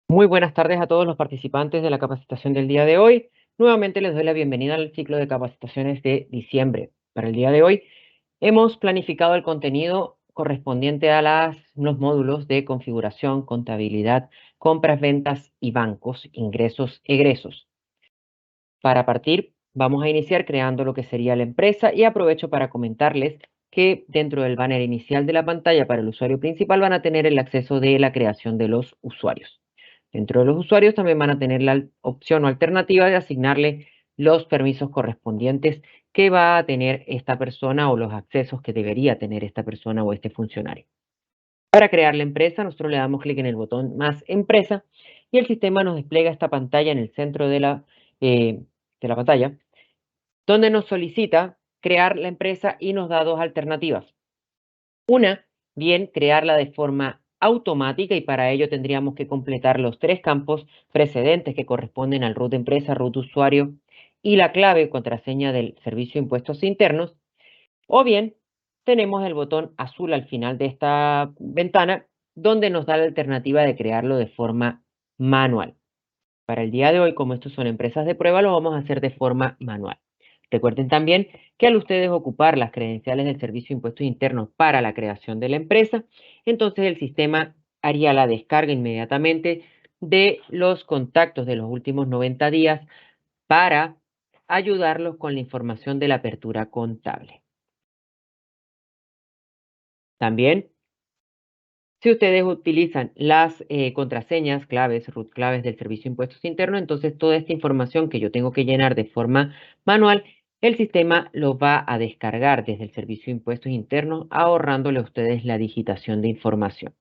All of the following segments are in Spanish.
Muy buenas tardes a todos los participantes de la capacitación del día de hoy. Nuevamente les doy la bienvenida al ciclo de capacitaciones de diciembre. Para el día de hoy hemos planificado el contenido correspondiente a los módulos de configuración, contabilidad, compras, ventas y bancos, ingresos, egresos. Para partir, vamos a iniciar creando lo que sería la empresa y aprovecho para comentarles que dentro del banner inicial de la pantalla para el usuario principal van a tener el acceso de la creación de los usuarios. Dentro de los usuarios también van a tener la opción o alternativa de asignarle los permisos correspondientes que va a tener esta persona o los accesos que debería tener esta persona o este funcionario. Para crear la empresa, nosotros le damos clic en el botón más empresa y el sistema nos despliega esta pantalla en el centro de la pantalla, donde nos solicita crear la empresa y nos da dos alternativas. Una, bien crearla de forma automática y para ello tendríamos que completar los tres campos precedentes que corresponden al root de empresa, root de usuario y la clave o contraseña del servicio de impuestos internos. O bien, tenemos el botón azul al final de esta ventana, donde nos da la alternativa de crearlo de forma manual. Para el día de hoy, como estos son empresas de prueba, lo vamos a hacer de forma manual. Recuerden también que al ustedes ocupar las credenciales del Servicio de Impuestos Internos para la creación de la empresa, entonces el sistema haría la descarga inmediatamente de los contactos de los últimos 90 días para ayudarlos con la información de la apertura contable. También, si ustedes utilizan las contraseñas, claves, root claves del Servicio de Impuestos Internos, entonces toda esta información que yo tengo que llenar de forma manual, el sistema lo va a descargar desde el Servicio de Impuestos Internos, ahorrándole a ustedes la digitación de información.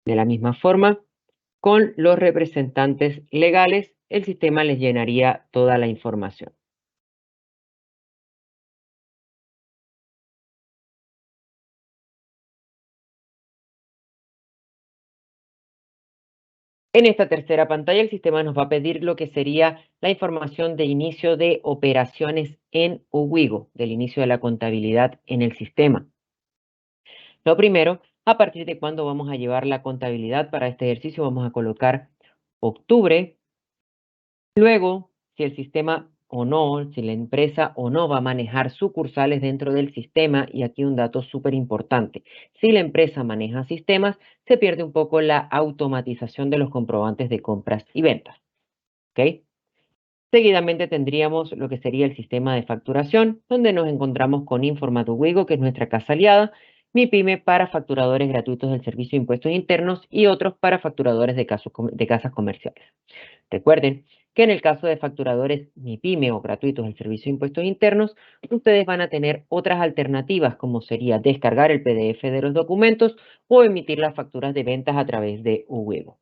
De la misma forma, con los representantes legales, el sistema les llenaría toda la información. En esta tercera pantalla, el sistema nos va a pedir lo que sería la información de inicio de operaciones en Uwigo, del inicio de la contabilidad en el sistema. Lo primero, a partir de cuándo vamos a llevar la contabilidad para este ejercicio, vamos a colocar octubre. Luego, si el sistema o no, si la empresa o no va a manejar sucursales dentro del sistema, y aquí un dato súper importante, si la empresa maneja sistemas, se pierde un poco la automatización de los comprobantes de compras y ventas. ¿Ok? Seguidamente tendríamos lo que sería el sistema de facturación, donde nos encontramos con Informatuwigo, que es nuestra casa aliada, MiPyme para facturadores gratuitos del Servicio de Impuestos Internos y otros para facturadores de casas comerciales. Recuerden que en el caso de facturadores MiPyme o gratuitos del Servicio de Impuestos Internos, ustedes van a tener otras alternativas como sería descargar el PDF de los documentos o emitir las facturas de ventas a través de Uwigo.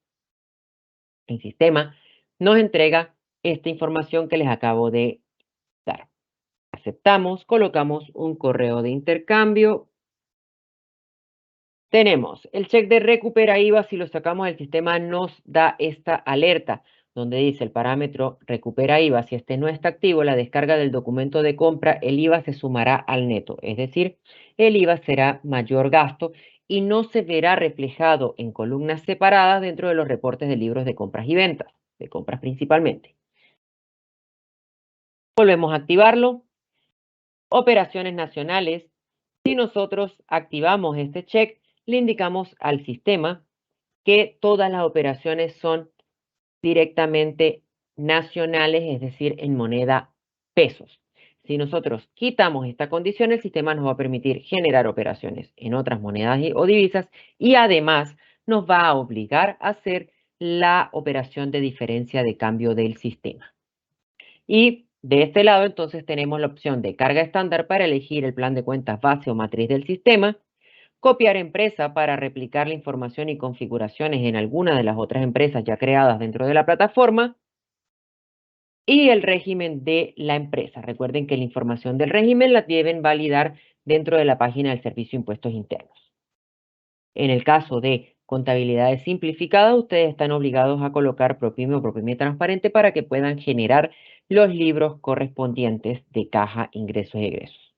El sistema nos entrega esta información que les acabo de dar. Aceptamos, colocamos un correo de intercambio. Tenemos el check de recupera IVA. Si lo sacamos del sistema nos da esta alerta donde dice el parámetro recupera IVA. Si este no está activo, la descarga del documento de compra, el IVA se sumará al neto. Es decir, el IVA será mayor gasto y no se verá reflejado en columnas separadas dentro de los reportes de libros de compras y ventas, de compras principalmente. Volvemos a activarlo. Operaciones nacionales. Si nosotros activamos este check, le indicamos al sistema que todas las operaciones son directamente nacionales, es decir, en moneda pesos. Si nosotros quitamos esta condición, el sistema nos va a permitir generar operaciones en otras monedas o divisas y además nos va a obligar a hacer la operación de diferencia de cambio del sistema. Y de este lado, entonces, tenemos la opción de carga estándar para elegir el plan de cuentas base o matriz del sistema, copiar empresa para replicar la información y configuraciones en alguna de las otras empresas ya creadas dentro de la plataforma, y el régimen de la empresa. Recuerden que la información del régimen la deben validar dentro de la página del Servicio de Impuestos Internos. En el caso de Contabilidades simplificadas, ustedes están obligados a colocar ProPyme o ProPyme transparente para que puedan generar los libros correspondientes de caja, ingresos y egresos.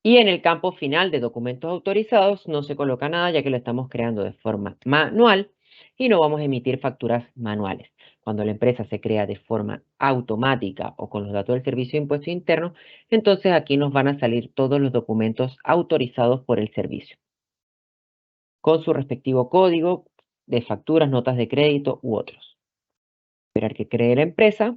Y en el campo final de documentos autorizados no se coloca nada ya que lo estamos creando de forma manual y no vamos a emitir facturas manuales. Cuando la empresa se crea de forma automática o con los datos del Servicio de Impuestos Internos, entonces aquí nos van a salir todos los documentos autorizados por el servicio, con su respectivo código de facturas, notas de crédito u otros. Esperar que cree la empresa.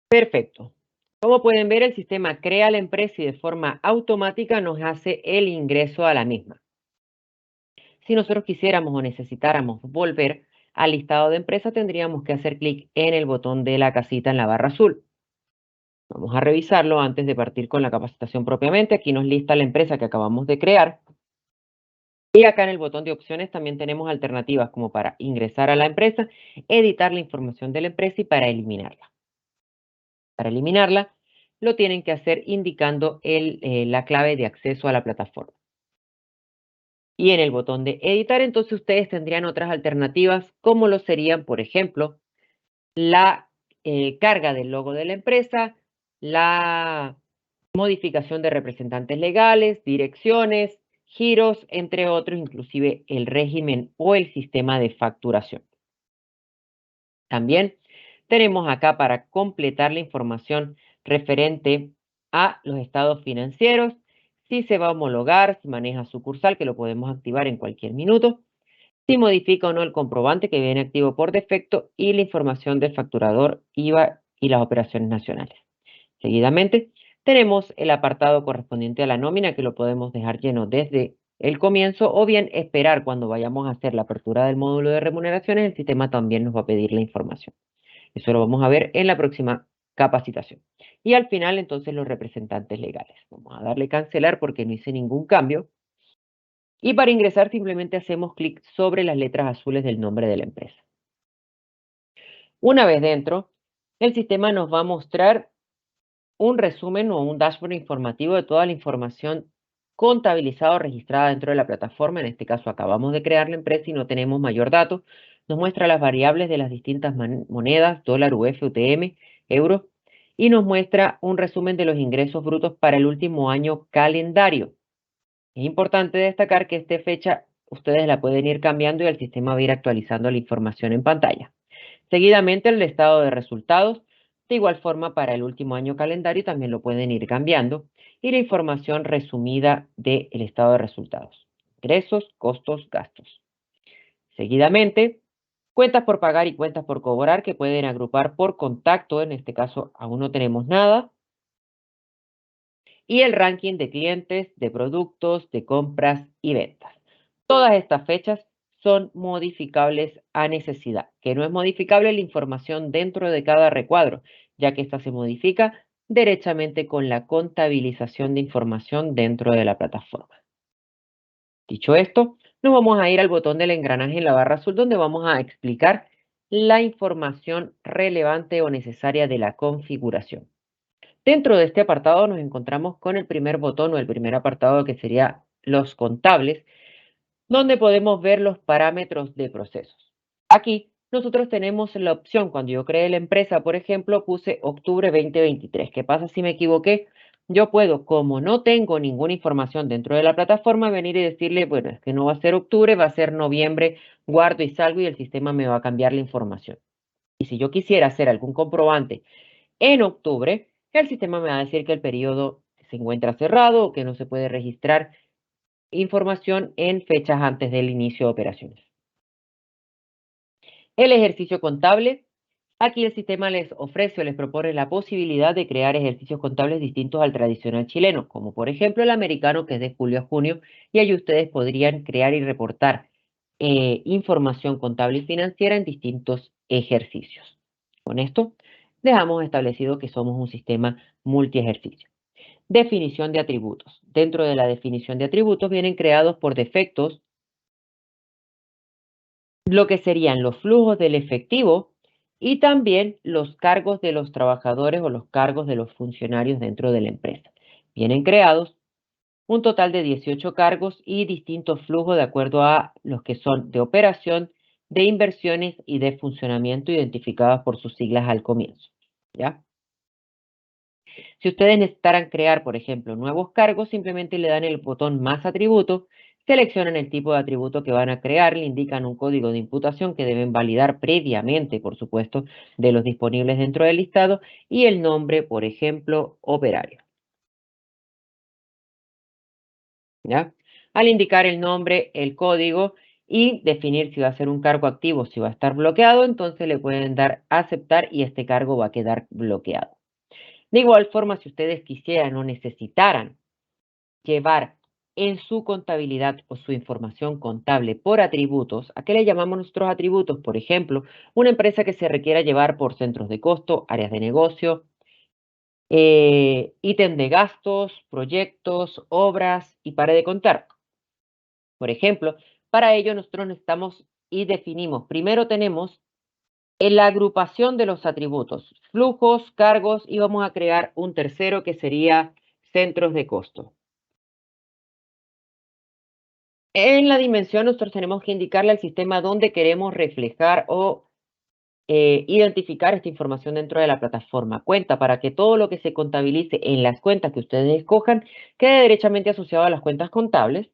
Perfecto. Como pueden ver, el sistema crea la empresa y de forma automática nos hace el ingreso a la misma. Si nosotros quisiéramos o necesitáramos volver al listado de empresa, tendríamos que hacer clic en el botón de la casita en la barra azul. Vamos a revisarlo antes de partir con la capacitación propiamente. Aquí nos lista la empresa que acabamos de crear. Y acá en el botón de opciones también tenemos alternativas como para ingresar a la empresa, editar la información de la empresa y para eliminarla. Para eliminarla, lo tienen que hacer indicando la clave de acceso a la plataforma. Y en el botón de editar, entonces ustedes tendrían otras alternativas, como lo serían, por ejemplo, la carga del logo de la empresa, la modificación de representantes legales, direcciones, giros, entre otros, inclusive el régimen o el sistema de facturación. También tenemos acá para completar la información referente a los estados financieros, si se va a homologar, si maneja sucursal, que lo podemos activar en cualquier minuto, si modifica o no el comprobante que viene activo por defecto y la información del facturador, IVA y las operaciones nacionales. Seguidamente, tenemos el apartado correspondiente a la nómina que lo podemos dejar lleno desde el comienzo o bien esperar cuando vayamos a hacer la apertura del módulo de remuneraciones, el sistema también nos va a pedir la información. Eso lo vamos a ver en la próxima capacitación. Y al final, entonces, los representantes legales. Vamos a darle cancelar porque no hice ningún cambio. Y para ingresar simplemente hacemos clic sobre las letras azules del nombre de la empresa. Una vez dentro, el sistema nos va a mostrar un resumen o un dashboard informativo de toda la información contabilizada o registrada dentro de la plataforma. En este caso acabamos de crear la empresa y no tenemos mayor dato. Nos muestra las variables de las distintas monedas, dólar, UF, UTM, euro, y nos muestra un resumen de los ingresos brutos para el último año calendario. Es importante destacar que esta fecha ustedes la pueden ir cambiando y el sistema va a ir actualizando la información en pantalla. Seguidamente el estado de resultados, de igual forma para el último año calendario también lo pueden ir cambiando y la información resumida del estado de resultados. Ingresos, costos, gastos. Seguidamente, cuentas por pagar y cuentas por cobrar que pueden agrupar por contacto, en este caso aún no tenemos nada, y el ranking de clientes, de productos, de compras y ventas. Todas estas fechas son modificables a necesidad, que no es modificable la información dentro de cada recuadro, ya que esta se modifica derechamente con la contabilización de información dentro de la plataforma. Dicho esto, nos vamos a ir al botón del engranaje en la barra azul donde vamos a explicar la información relevante o necesaria de la configuración. Dentro de este apartado nos encontramos con el primer botón o el primer apartado que sería los contables, donde podemos ver los parámetros de procesos. Aquí nosotros tenemos la opción, cuando yo creé la empresa, por ejemplo, puse octubre 2023. ¿Qué pasa si me equivoqué? Yo puedo, como no tengo ninguna información dentro de la plataforma, venir y decirle, bueno, es que no va a ser octubre, va a ser noviembre, guardo y salgo y el sistema me va a cambiar la información. Y si yo quisiera hacer algún comprobante en octubre, el sistema me va a decir que el periodo se encuentra cerrado o que no se puede registrar información en fechas antes del inicio de operaciones. El ejercicio contable. Aquí el sistema les ofrece o les propone la posibilidad de crear ejercicios contables distintos al tradicional chileno, como por ejemplo el americano, que es de julio a junio, y ahí ustedes podrían crear y reportar información contable y financiera en distintos ejercicios. Con esto, dejamos establecido que somos un sistema multiejercicio. Definición de atributos. Dentro de la definición de atributos vienen creados por defectos lo que serían los flujos del efectivo y también los cargos de los trabajadores o los cargos de los funcionarios dentro de la empresa. Vienen creados un total de 18 cargos y distintos flujos de acuerdo a los que son de operación, de inversiones y de funcionamiento identificados por sus siglas al comienzo. ¿Ya? Si ustedes necesitaran crear, por ejemplo, nuevos cargos, simplemente le dan el botón más atributo, seleccionan el tipo de atributo que van a crear, le indican un código de imputación que deben validar previamente, por supuesto, de los disponibles dentro del listado y el nombre, por ejemplo, operario. ¿Ya? Al indicar el nombre, el código y definir si va a ser un cargo activo, si va a estar bloqueado, entonces le pueden dar aceptar y este cargo va a quedar bloqueado. De igual forma, si ustedes quisieran o necesitaran llevar en su contabilidad o su información contable por atributos, ¿a qué le llamamos nosotros atributos? Por ejemplo, una empresa que se requiera llevar por centros de costo, áreas de negocio, ítem de gastos, proyectos, obras y pare de contar. Por ejemplo, para ello nosotros necesitamos y definimos, primero tenemos en la agrupación de los atributos, flujos, cargos, y vamos a crear un tercero que sería centros de costo. En la dimensión nosotros tenemos que indicarle al sistema dónde queremos reflejar o identificar esta información dentro de la plataforma cuenta para que todo lo que se contabilice en las cuentas que ustedes escojan quede derechamente asociado a las cuentas contables.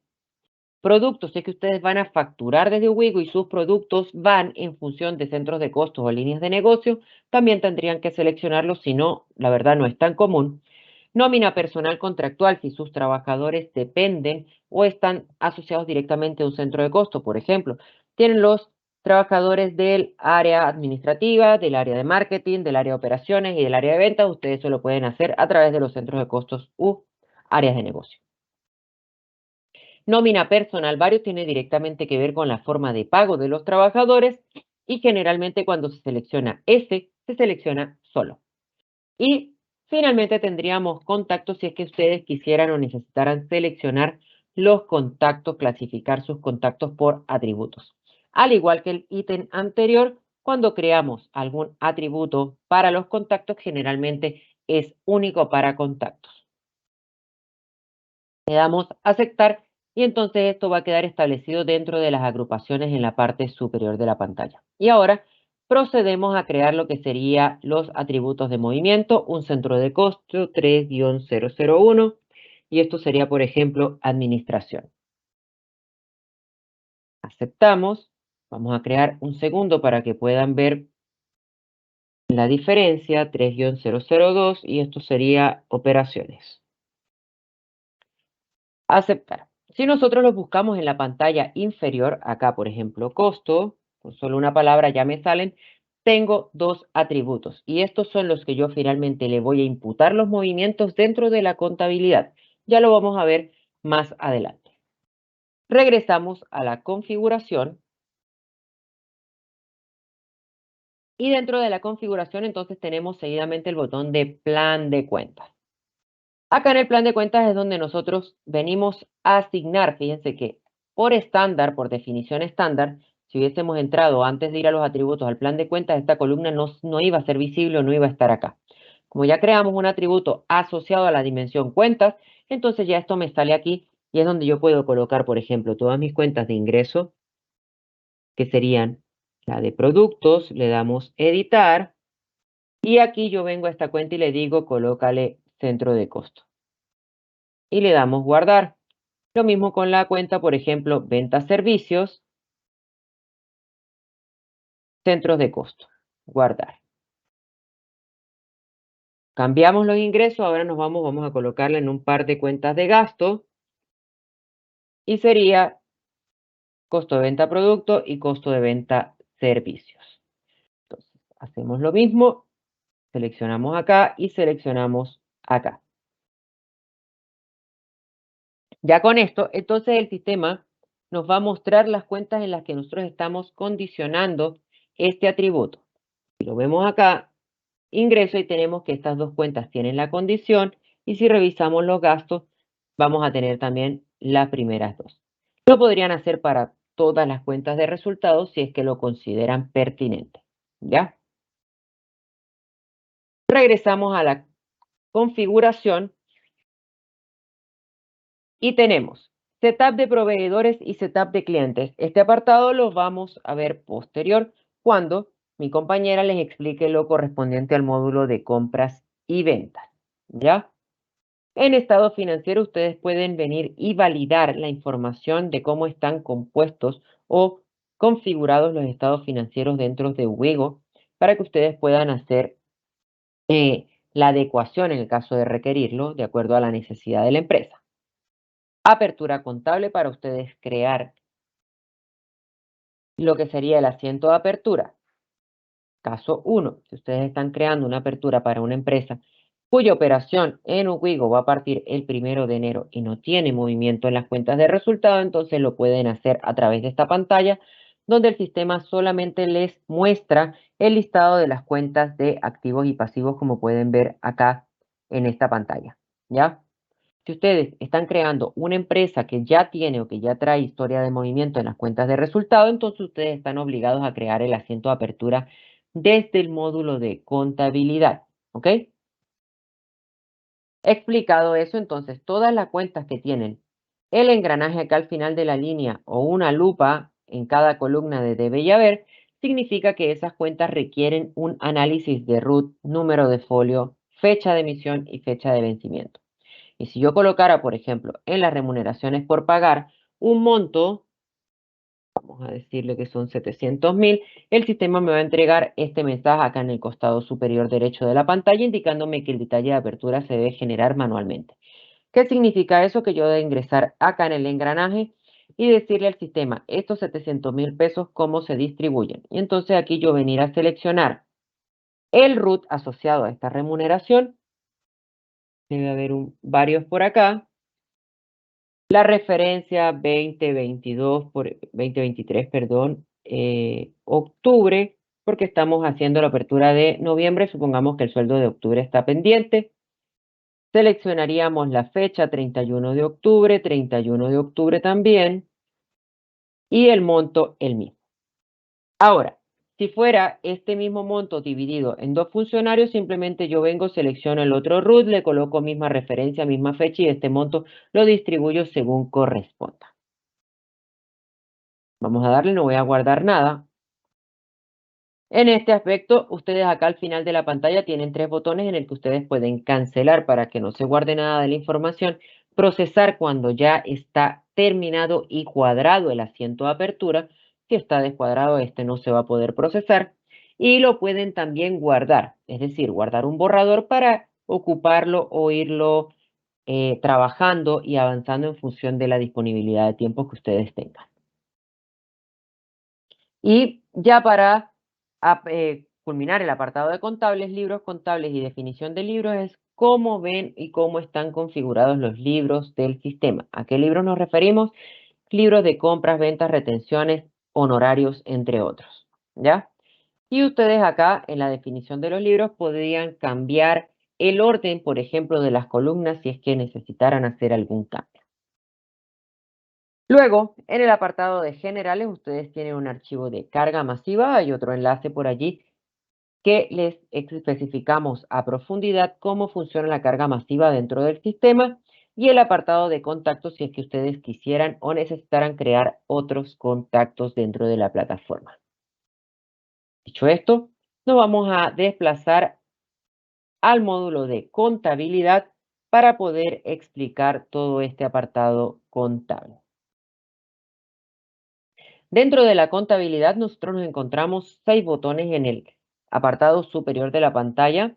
Productos, es que ustedes van a facturar desde Wigo y sus productos van en función de centros de costos o líneas de negocio, también tendrían que seleccionarlos, si no, la verdad no es tan común. Nómina personal contractual, si sus trabajadores dependen o están asociados directamente a un centro de costo, por ejemplo, tienen los trabajadores del área administrativa, del área de marketing, del área de operaciones y del área de ventas, ustedes eso lo pueden hacer a través de los centros de costos u áreas de negocio. Nómina personal varios tiene directamente que ver con la forma de pago de los trabajadores y generalmente cuando se selecciona este, se selecciona solo. Y finalmente tendríamos contactos si es que ustedes quisieran o necesitaran seleccionar los contactos, clasificar sus contactos por atributos. Al igual que el ítem anterior, cuando creamos algún atributo para los contactos, generalmente es único para contactos. Le damos aceptar y entonces esto va a quedar establecido dentro de las agrupaciones en la parte superior de la pantalla. Y ahora procedemos a crear lo que serían los atributos de movimiento, un centro de costo 3-001 y esto sería, por ejemplo, administración. Aceptamos, vamos a crear un segundo para que puedan ver la diferencia, 3-002 y esto sería operaciones. Aceptar. Si nosotros los buscamos en la pantalla inferior, acá por ejemplo costo, con solo una palabra ya me salen, tengo dos atributos y estos son los que yo finalmente le voy a imputar los movimientos dentro de la contabilidad. Ya lo vamos a ver más adelante. Regresamos a la configuración y dentro de la configuración entonces tenemos seguidamente el botón de plan de cuentas. Acá en el plan de cuentas es donde nosotros venimos a asignar, fíjense que por estándar, por definición estándar, si hubiésemos entrado antes de ir a los atributos al plan de cuentas, esta columna no iba a ser visible o no iba a estar acá. Como ya creamos un atributo asociado a la dimensión cuentas, entonces ya esto me sale aquí y es donde yo puedo colocar, por ejemplo, todas mis cuentas de ingreso, que serían la de productos, le damos editar y aquí yo vengo a esta cuenta y le digo colócale centro de costo. Y le damos guardar. Lo mismo con la cuenta, por ejemplo, ventas servicios, centros de costo, guardar. Cambiamos los ingresos, ahora vamos a colocarla en un par de cuentas de gasto y sería costo de venta producto y costo de venta servicios. Entonces, hacemos lo mismo, seleccionamos acá y seleccionamos acá. Ya con esto, entonces el sistema nos va a mostrar las cuentas en las que nosotros estamos condicionando este atributo. Si lo vemos acá, ingreso y tenemos que estas dos cuentas tienen la condición y si revisamos los gastos, vamos a tener también las primeras dos. Lo podrían hacer para todas las cuentas de resultados si es que lo consideran pertinente. ¿Ya? Regresamos a la configuración y tenemos setup de proveedores y setup de clientes. Este apartado lo vamos a ver posterior cuando mi compañera les explique lo correspondiente al módulo de compras y ventas. ¿Ya? En estado financiero ustedes pueden venir y validar la información de cómo están compuestos o configurados los estados financieros dentro de Wigo para que ustedes puedan hacer la adecuación en el caso de requerirlo de acuerdo a la necesidad de la empresa. Apertura contable para ustedes crear lo que sería el asiento de apertura. Caso 1, si ustedes están creando una apertura para una empresa cuya operación en Wigo va a partir el 1 de enero y no tiene movimiento en las cuentas de resultado, entonces lo pueden hacer a través de esta pantalla, donde el sistema solamente les muestra el listado de las cuentas de activos y pasivos, como pueden ver acá en esta pantalla, ¿ya? Si ustedes están creando una empresa que ya tiene o que ya trae historia de movimiento en las cuentas de resultado, entonces ustedes están obligados a crear el asiento de apertura desde el módulo de contabilidad, ¿ok? Explicado eso, entonces todas las cuentas que tienen el engranaje acá al final de la línea o una lupa en cada columna de debe y haber, significa que esas cuentas requieren un análisis de RUT, número de folio, fecha de emisión y fecha de vencimiento. Y si yo colocara, por ejemplo, en las remuneraciones por pagar un monto, vamos a decirle que son 700.000, el sistema me va a entregar este mensaje acá en el costado superior derecho de la pantalla, indicándome que el detalle de apertura se debe generar manualmente. ¿Qué significa eso? Que yo debo ingresar acá en el engranaje y decirle al sistema, estos 700.000 pesos, cómo se distribuyen. Y entonces aquí yo venir a seleccionar el RUT asociado a esta remuneración. Debe haber varios por acá. La referencia 2023, perdón, octubre, porque estamos haciendo la apertura de noviembre. Supongamos que el sueldo de octubre está pendiente. Seleccionaríamos la fecha 31 de octubre, 31 de octubre también, y el monto el mismo. Ahora, si fuera este mismo monto dividido en dos funcionarios, simplemente yo vengo, selecciono el otro RUT, le coloco misma referencia, misma fecha y este monto lo distribuyo según corresponda. Vamos a darle, no voy a guardar nada. En este aspecto, ustedes acá al final de la pantalla tienen tres botones en el que ustedes pueden cancelar para que no se guarde nada de la información, procesar cuando ya está terminado y cuadrado el asiento de apertura. Si está descuadrado, este no se va a poder procesar. Y lo pueden también guardar, es decir, guardar un borrador para ocuparlo o irlo trabajando y avanzando en función de la disponibilidad de tiempo que ustedes tengan. Y ya para culminar el apartado de contables, libros contables y definición de libros es cómo ven y cómo están configurados los libros del sistema. ¿A qué libros nos referimos? Libros de compras, ventas, retenciones, honorarios, entre otros. ¿Ya? Y ustedes acá en la definición de los libros podrían cambiar el orden, por ejemplo, de las columnas si es que necesitaran hacer algún cambio. Luego, en el apartado de generales, ustedes tienen un archivo de carga masiva. Hay otro enlace por allí que les especificamos a profundidad cómo funciona la carga masiva dentro del sistema y el apartado de contactos si es que ustedes quisieran o necesitaran crear otros contactos dentro de la plataforma. Dicho esto, nos vamos a desplazar al módulo de contabilidad para poder explicar todo este apartado contable. Dentro de la contabilidad, nosotros nos encontramos 6 botones en el apartado superior de la pantalla.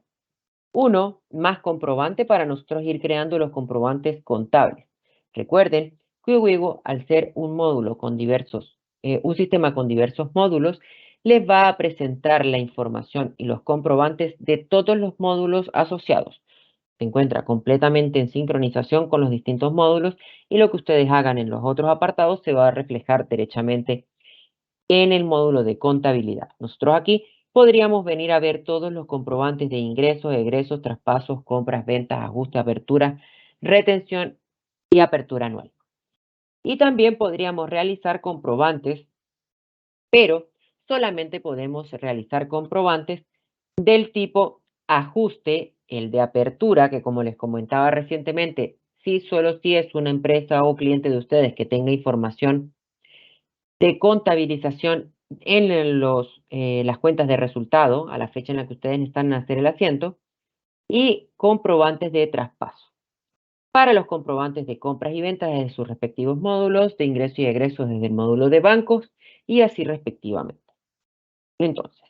Uno, más comprobante para nosotros ir creando los comprobantes contables. Recuerden que Wigo, al ser un módulo con un sistema con diversos módulos, les va a presentar la información y los comprobantes de todos los módulos asociados. Se encuentra completamente en sincronización con los distintos módulos y lo que ustedes hagan en los otros apartados se va a reflejar derechamente en el módulo de contabilidad. Nosotros aquí podríamos venir a ver todos los comprobantes de ingresos, egresos, traspasos, compras, ventas, ajustes, apertura, retención y apertura anual. Y también podríamos realizar comprobantes, pero solamente podemos realizar comprobantes del tipo ajuste, el de apertura, que como les comentaba recientemente, solo si es una empresa o cliente de ustedes que tenga información de contabilización en las cuentas de resultado, a la fecha en la que ustedes necesitan hacer el asiento, y comprobantes de traspaso. Para los comprobantes de compras y ventas desde sus respectivos módulos, de ingresos y egresos desde el módulo de bancos, y así respectivamente. Entonces,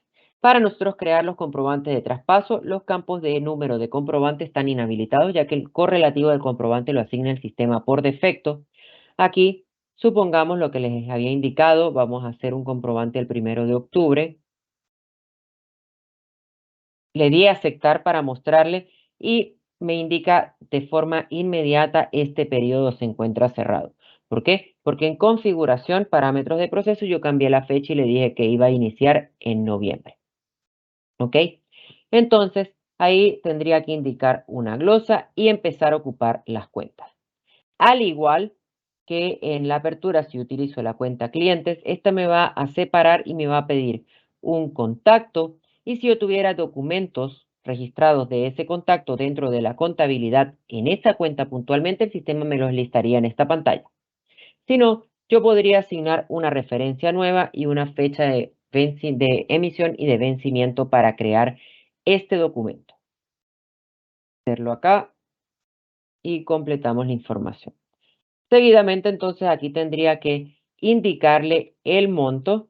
para nosotros crear los comprobantes de traspaso, los campos de número de comprobante están inhabilitados, ya que el correlativo del comprobante lo asigna el sistema por defecto. Aquí, supongamos lo que les había indicado, vamos a hacer un comprobante el 1 de octubre. Le di a aceptar para mostrarle y me indica de forma inmediata este periodo se encuentra cerrado. ¿Por qué? Porque en configuración, parámetros de proceso, yo cambié la fecha y le dije que iba a iniciar en noviembre. ¿Ok? Entonces, ahí tendría que indicar una glosa y empezar a ocupar las cuentas. Al igual que en la apertura, si utilizo la cuenta clientes, esta me va a separar y me va a pedir un contacto. Y si yo tuviera documentos registrados de ese contacto dentro de la contabilidad en esta cuenta puntualmente, el sistema me los listaría en esta pantalla. Si no, yo podría asignar una referencia nueva y una fecha de emisión y de vencimiento para crear este documento. Hacerlo acá y completamos la información. Seguidamente, entonces, aquí tendría que indicarle el monto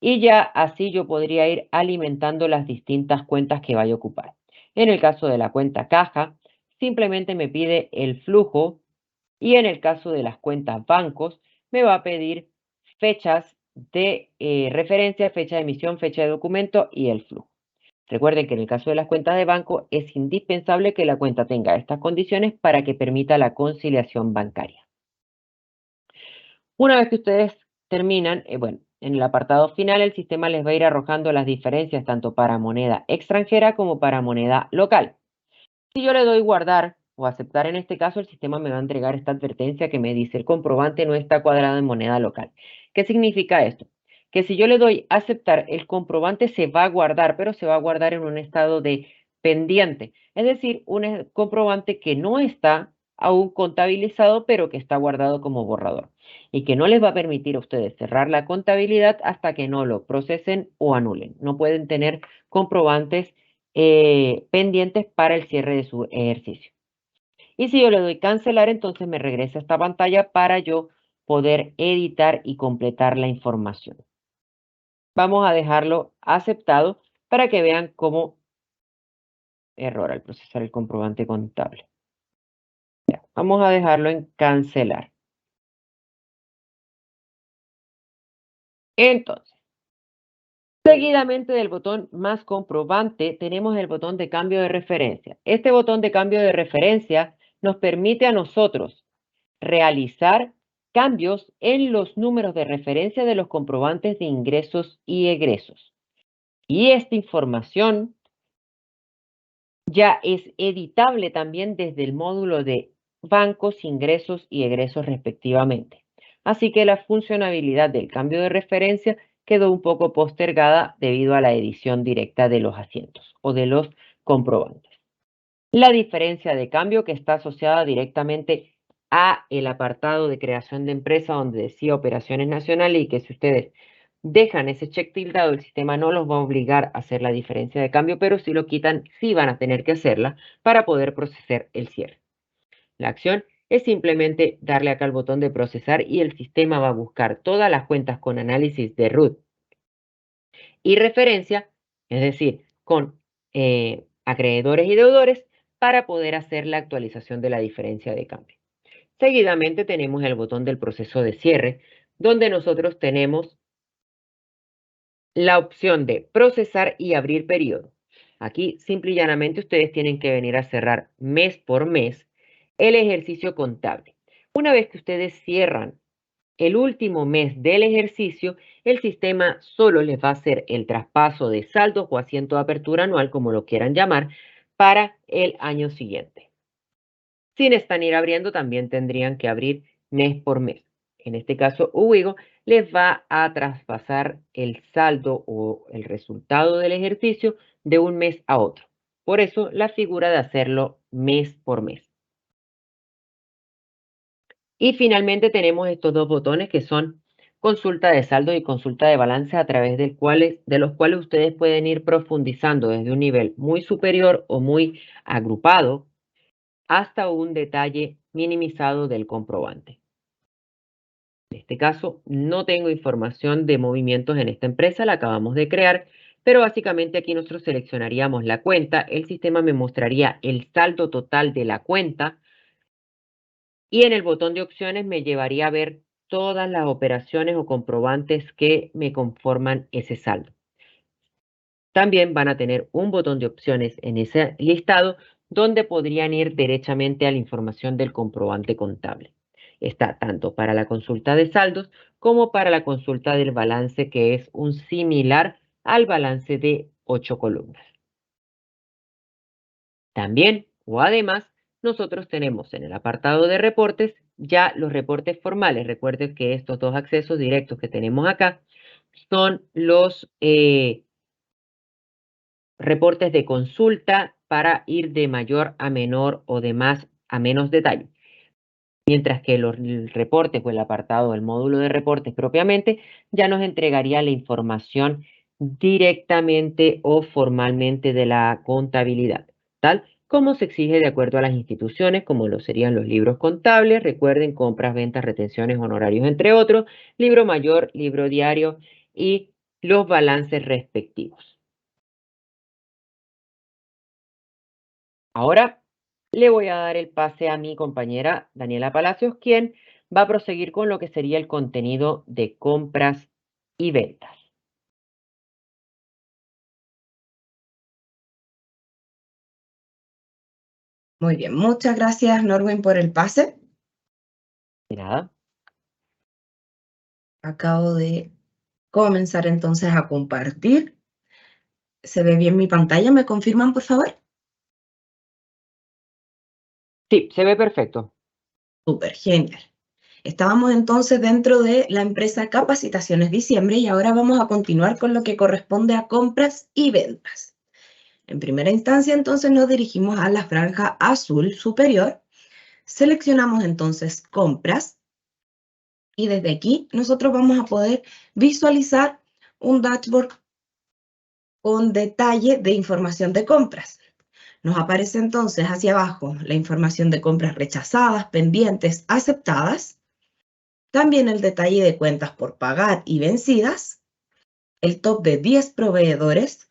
y ya así yo podría ir alimentando las distintas cuentas que vaya a ocupar. En el caso de la cuenta caja, simplemente me pide el flujo y en el caso de las cuentas bancos, me va a pedir fechas de referencia, fecha de emisión, fecha de documento y el flujo. Recuerden que en el caso de las cuentas de banco es indispensable que la cuenta tenga estas condiciones para que permita la conciliación bancaria. Una vez que ustedes terminan, bueno, en el apartado final el sistema les va a ir arrojando las diferencias tanto para moneda extranjera como para moneda local. Si yo le doy guardar o aceptar en este caso, el sistema me va a entregar esta advertencia que me dice el comprobante no está cuadrado en moneda local. ¿Qué significa esto? Que si yo le doy aceptar, el comprobante se va a guardar, pero se va a guardar en un estado de pendiente. Es decir, un comprobante que no está aún contabilizado, pero que está guardado como borrador. Y que no les va a permitir a ustedes cerrar la contabilidad hasta que no lo procesen o anulen. No pueden tener comprobantes pendientes para el cierre de su ejercicio. Y si yo le doy cancelar, entonces me regresa a esta pantalla para yo poder editar y completar la información. Vamos a dejarlo aceptado para que vean cómo error al procesar el comprobante contable. Ya, vamos a dejarlo en cancelar. Entonces, seguidamente del botón más comprobante, tenemos el botón de cambio de referencia. Este botón de cambio de referencia nos permite a nosotros realizar cambios en los números de referencia de los comprobantes de ingresos y egresos. Y esta información ya es editable también desde el módulo de bancos, ingresos y egresos respectivamente. Así que la funcionalidad del cambio de referencia quedó un poco postergada debido a la edición directa de los asientos o de los comprobantes. La diferencia de cambio que está asociada directamente a el apartado de creación de empresa donde decía operaciones nacionales y que si ustedes dejan ese check tildado, el sistema no los va a obligar a hacer la diferencia de cambio, pero si lo quitan, sí van a tener que hacerla para poder procesar el cierre. La acción es simplemente darle acá al botón de procesar y el sistema va a buscar todas las cuentas con análisis de root y referencia, es decir, con acreedores y deudores, para poder hacer la actualización de la diferencia de cambio. Seguidamente tenemos el botón del proceso de cierre, donde nosotros tenemos la opción de procesar y abrir periodo. Aquí simple y llanamente ustedes tienen que venir a cerrar mes por mes el ejercicio contable. Una vez que ustedes cierran el último mes del ejercicio, el sistema solo les va a hacer el traspaso de saldos o asiento de apertura anual, como lo quieran llamar, para el año siguiente. Si necesitan ir abriendo, también tendrían que abrir mes por mes. En este caso, Ubigo les va a traspasar el saldo o el resultado del ejercicio de un mes a otro. Por eso, la figura de hacerlo mes por mes. Y finalmente tenemos estos dos botones que son consulta de saldo y consulta de balance, a través de los cuales ustedes pueden ir profundizando desde un nivel muy superior o muy agrupado hasta un detalle minimizado del comprobante. En este caso, no tengo información de movimientos en esta empresa, la acabamos de crear, pero básicamente aquí nosotros seleccionaríamos la cuenta, el sistema me mostraría el saldo total de la cuenta y en el botón de opciones me llevaría a ver todas las operaciones o comprobantes que me conforman ese saldo. También van a tener un botón de opciones en ese listado donde podrían ir derechamente a la información del comprobante contable. Está tanto para la consulta de saldos como para la consulta del balance, que es un similar al balance de 8 columnas. También o además, nosotros tenemos en el apartado de reportes ya los reportes formales. Recuerden que estos dos accesos directos que tenemos acá son los reportes de consulta para ir de mayor a menor o de más a menos detalle. Mientras que el reporte, pues el apartado del módulo de reportes propiamente, ya nos entregaría la información directamente o formalmente de la contabilidad, tal como se exige de acuerdo a las instituciones, como lo serían los libros contables, recuerden, compras, ventas, retenciones, honorarios, entre otros, libro mayor, libro diario y los balances respectivos. Ahora le voy a dar el pase a mi compañera Daniela Palacios, quien va a proseguir con lo que sería el contenido de compras y ventas. Muy bien, muchas gracias Norwin por el pase. De nada. Acabo de comenzar entonces a compartir. ¿Se ve bien mi pantalla? ¿Me confirman, por favor? Sí, se ve perfecto. Súper, genial. Estábamos entonces dentro de la empresa Capacitaciones Diciembre y ahora vamos a continuar con lo que corresponde a compras y ventas. En primera instancia, entonces nos dirigimos a la franja azul superior. Seleccionamos entonces compras y desde aquí nosotros vamos a poder visualizar un dashboard con detalle de información de compras. Nos aparece entonces hacia abajo la información de compras rechazadas, pendientes, aceptadas. También el detalle de cuentas por pagar y vencidas. El top de 10 proveedores.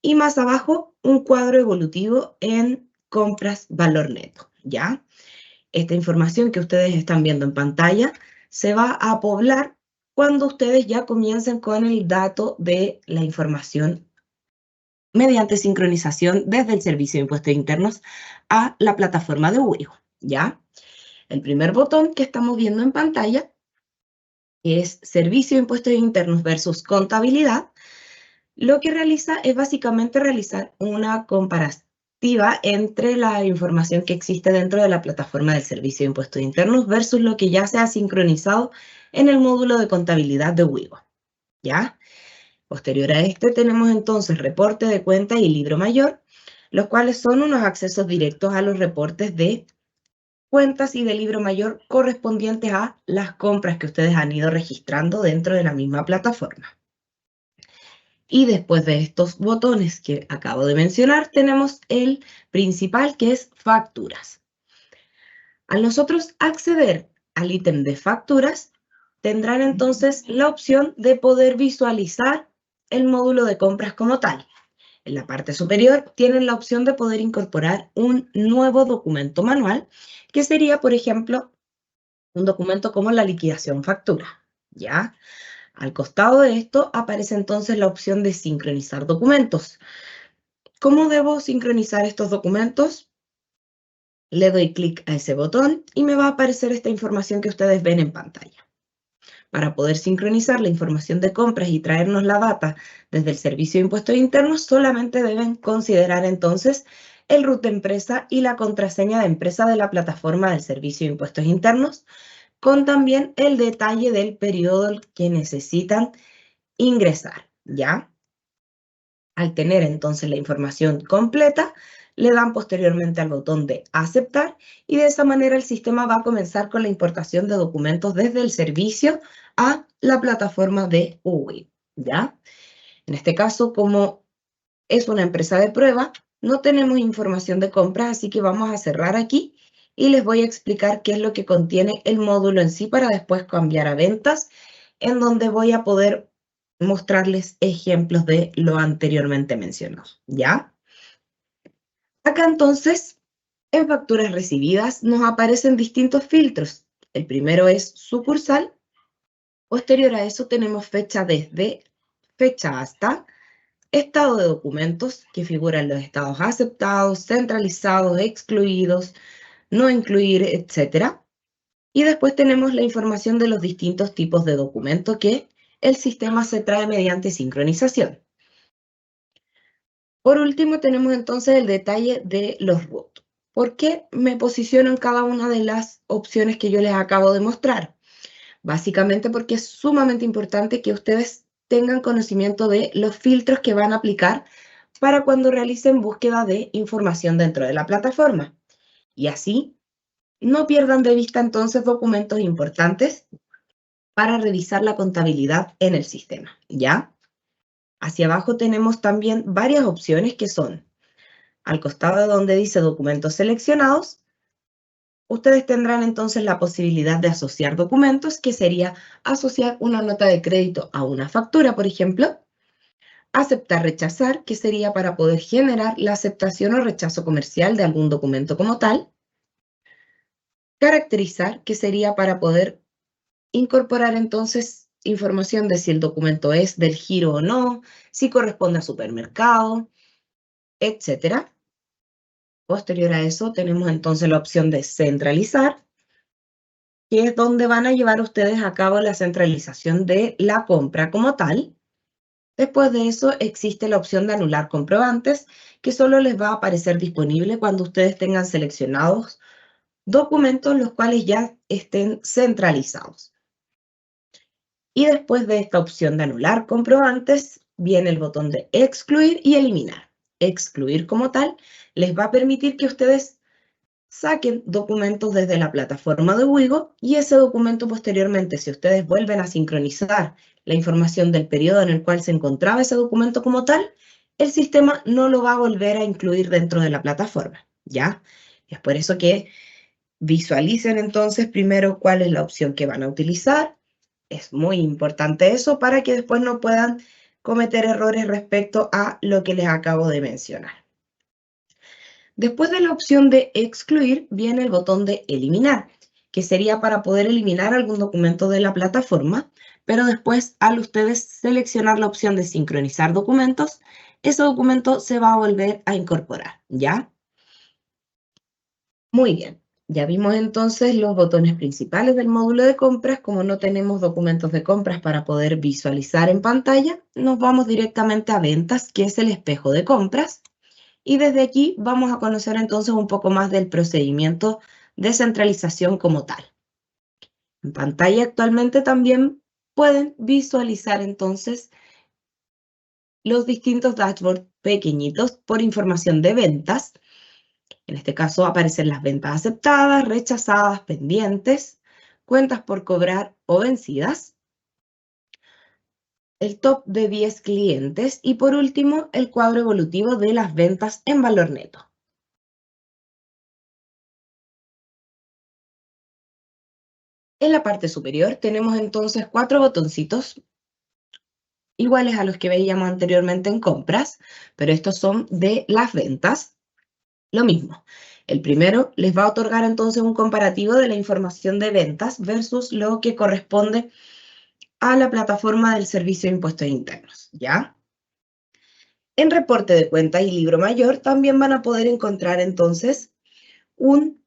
Y más abajo un cuadro evolutivo en compras valor neto, ¿ya? Esta información que ustedes están viendo en pantalla se va a poblar cuando ustedes ya comiencen con el dato de la información mediante sincronización desde el Servicio de Impuestos Internos a la plataforma de Ubigo, ¿ya? El primer botón que estamos viendo en pantalla es Servicio de Impuestos Internos versus Contabilidad. Lo que realiza es básicamente realizar una comparativa entre la información que existe dentro de la plataforma del Servicio de Impuestos Internos versus lo que ya se ha sincronizado en el módulo de contabilidad de Ubigo, ¿ya? Posterior a este tenemos entonces reporte de cuenta y libro mayor, los cuales son unos accesos directos a los reportes de cuentas y de libro mayor correspondientes a las compras que ustedes han ido registrando dentro de la misma plataforma. Y después de estos botones que acabo de mencionar, tenemos el principal, que es facturas. Al nosotros acceder al ítem de facturas, tendrán entonces la opción de poder visualizar el módulo de compras como tal. En la parte superior tienen la opción de poder incorporar un nuevo documento manual, que sería, por ejemplo, un documento como la liquidación factura, ¿ya? Al costado de esto aparece entonces la opción de sincronizar documentos. ¿Cómo debo sincronizar estos documentos? Le doy clic a ese botón y me va a aparecer esta información que ustedes ven en pantalla. Para poder sincronizar la información de compras y traernos la data desde el Servicio de Impuestos Internos, solamente deben considerar entonces el root de empresa y la contraseña de empresa de la plataforma del Servicio de Impuestos Internos, con también el detalle del periodo que necesitan ingresar, ¿ya? Al tener entonces la información completa, le dan posteriormente al botón de aceptar y de esa manera el sistema va a comenzar con la importación de documentos desde el servicio a la plataforma de UWI, ¿ya? En este caso, como es una empresa de prueba, no tenemos información de compras, así que vamos a cerrar aquí y les voy a explicar qué es lo que contiene el módulo en sí para después cambiar a ventas, en donde voy a poder mostrarles ejemplos de lo anteriormente mencionado, ¿ya? Acá entonces, en facturas recibidas, nos aparecen distintos filtros. El primero es sucursal. Posterior a eso tenemos fecha desde, fecha hasta, estado de documentos, que figuran los estados aceptados, centralizados, excluidos, no incluir, etc. Y después tenemos la información de los distintos tipos de documentos que el sistema se trae mediante sincronización. Por último, tenemos entonces el detalle de los root. ¿Por qué me posiciono en cada una de las opciones que yo les acabo de mostrar? Básicamente porque es sumamente importante que ustedes tengan conocimiento de los filtros que van a aplicar para cuando realicen búsqueda de información dentro de la plataforma. Y así no pierdan de vista entonces documentos importantes para revisar la contabilidad en el sistema, ¿ya? Hacia abajo tenemos también varias opciones que son, al costado donde dice documentos seleccionados, ustedes tendrán entonces la posibilidad de asociar documentos, que sería asociar una nota de crédito a una factura, por ejemplo. Aceptar, rechazar, que sería para poder generar la aceptación o rechazo comercial de algún documento como tal. Caracterizar, que sería para poder incorporar entonces información de si el documento es del giro o no, si corresponde a supermercado, etc. Posterior a eso tenemos entonces la opción de centralizar, que es donde van a llevar ustedes a cabo la centralización de la compra como tal. Después de eso existe la opción de anular comprobantes, que solo les va a aparecer disponible cuando ustedes tengan seleccionados documentos los cuales ya estén centralizados. Y después de esta opción de anular comprobantes, viene el botón de excluir y eliminar. Excluir como tal les va a permitir que ustedes saquen documentos desde la plataforma de Wigo y ese documento posteriormente, si ustedes vuelven a sincronizar la información del periodo en el cual se encontraba ese documento como tal, el sistema no lo va a volver a incluir dentro de la plataforma, ¿ya? Es por eso que visualicen entonces primero cuál es la opción que van a utilizar. Es muy importante eso para que después no puedan cometer errores respecto a lo que les acabo de mencionar. Después de la opción de excluir, viene el botón de eliminar, que sería para poder eliminar algún documento de la plataforma, pero después al ustedes seleccionar la opción de sincronizar documentos, ese documento se va a volver a incorporar, ¿ya? Muy bien, ya vimos entonces los botones principales del módulo de compras. Como no tenemos documentos de compras para poder visualizar en pantalla, nos vamos directamente a ventas, que es el espejo de compras. Y desde aquí vamos a conocer entonces un poco más del procedimiento de centralización como tal. En pantalla actualmente también pueden visualizar entonces los distintos dashboards pequeñitos por información de ventas. En este caso aparecen las ventas aceptadas, rechazadas, pendientes, cuentas por cobrar o vencidas, el top de 10 clientes y por último el cuadro evolutivo de las ventas en valor neto. En la parte superior tenemos entonces 4 botoncitos iguales a los que veíamos anteriormente en compras, pero estos son de las ventas. Lo mismo, el primero les va a otorgar entonces un comparativo de la información de ventas versus lo que corresponde a la plataforma del Servicio de Impuestos Internos, ¿ya? En reporte de cuentas y libro mayor también van a poder encontrar entonces un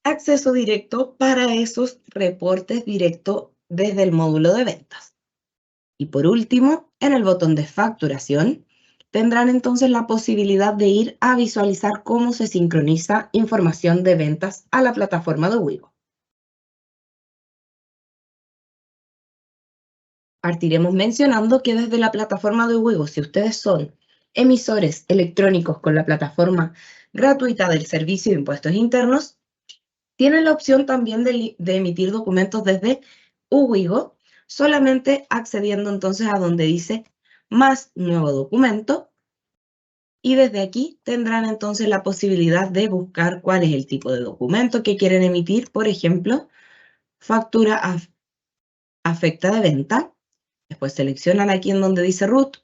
acceso directo para esos reportes directos desde el módulo de ventas. Y por último, en el botón de facturación, tendrán entonces la posibilidad de ir a visualizar cómo se sincroniza información de ventas a la plataforma de Wigo. Partiremos mencionando que desde la plataforma de Wigo, si ustedes son emisores electrónicos con la plataforma gratuita del Servicio de Impuestos Internos, tienen la opción también de emitir documentos desde Uwigo, solamente accediendo entonces a donde dice más nuevo documento, y desde aquí tendrán entonces la posibilidad de buscar cuál es el tipo de documento que quieren emitir, por ejemplo, factura afecta de venta. Después seleccionan aquí en donde dice RUT.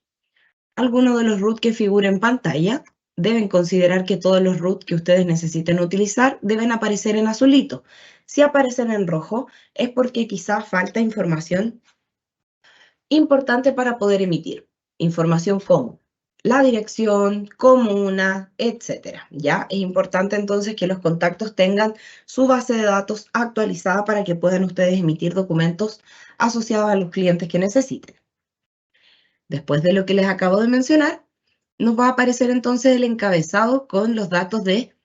Algunos de los RUT que figuren en pantalla, deben considerar que todos los RUT que ustedes necesiten utilizar deben aparecer en azulito. Si aparecen en rojo, es porque quizá falta información importante para poder emitir. Información como la dirección, comuna, etcétera. ¿Ya? Es importante entonces que los contactos tengan su base de datos actualizada para que puedan ustedes emitir documentos asociados a los clientes que necesiten. Después de lo que les acabo de mencionar, nos va a aparecer entonces el encabezado con los datos de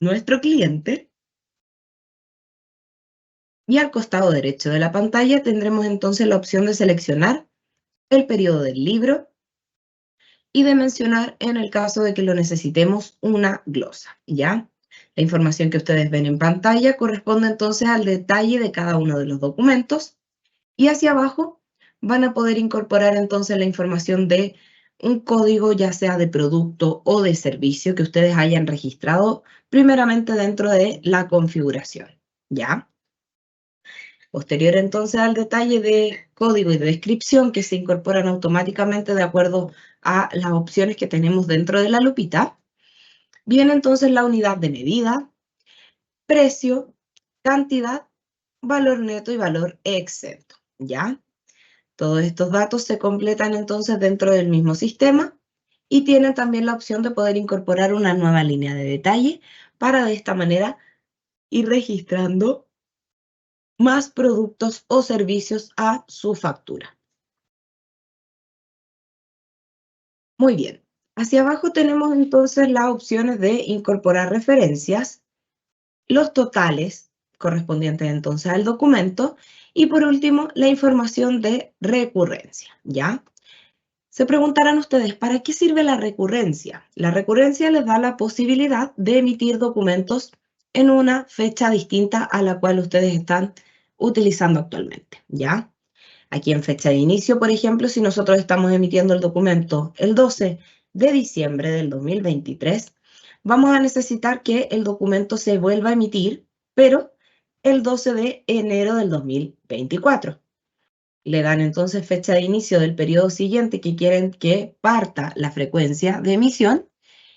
nuestro cliente. Y al costado derecho de la pantalla tendremos entonces la opción de seleccionar el periodo del libro y de mencionar, en el caso de que lo necesitemos, una glosa, ¿ya? La información que ustedes ven en pantalla corresponde entonces al detalle de cada uno de los documentos, y hacia abajo van a poder incorporar entonces la información de un código, ya sea de producto o de servicio que ustedes hayan registrado primeramente dentro de la configuración, ¿ya? Posterior entonces al detalle de código y de descripción que se incorporan automáticamente de acuerdo a las opciones que tenemos dentro de la lupita, viene entonces la unidad de medida, precio, cantidad, valor neto y valor exento, ¿ya? Todos estos datos se completan entonces dentro del mismo sistema y tienen también la opción de poder incorporar una nueva línea de detalle para de esta manera ir registrando más productos o servicios a su factura. Muy bien. Hacia abajo tenemos entonces las opciones de incorporar referencias, los totales correspondientes entonces al documento y por último la información de recurrencia, ¿ya? Se preguntarán ustedes, ¿para qué sirve la recurrencia? La recurrencia les da la posibilidad de emitir documentos en una fecha distinta a la cual ustedes están utilizando actualmente, ¿ya? Aquí en fecha de inicio, por ejemplo, si nosotros estamos emitiendo el documento el 12 de diciembre del 2023, vamos a necesitar que el documento se vuelva a emitir, pero el 12 de enero del 2024. Le dan entonces fecha de inicio del periodo siguiente que quieren que parta la frecuencia de emisión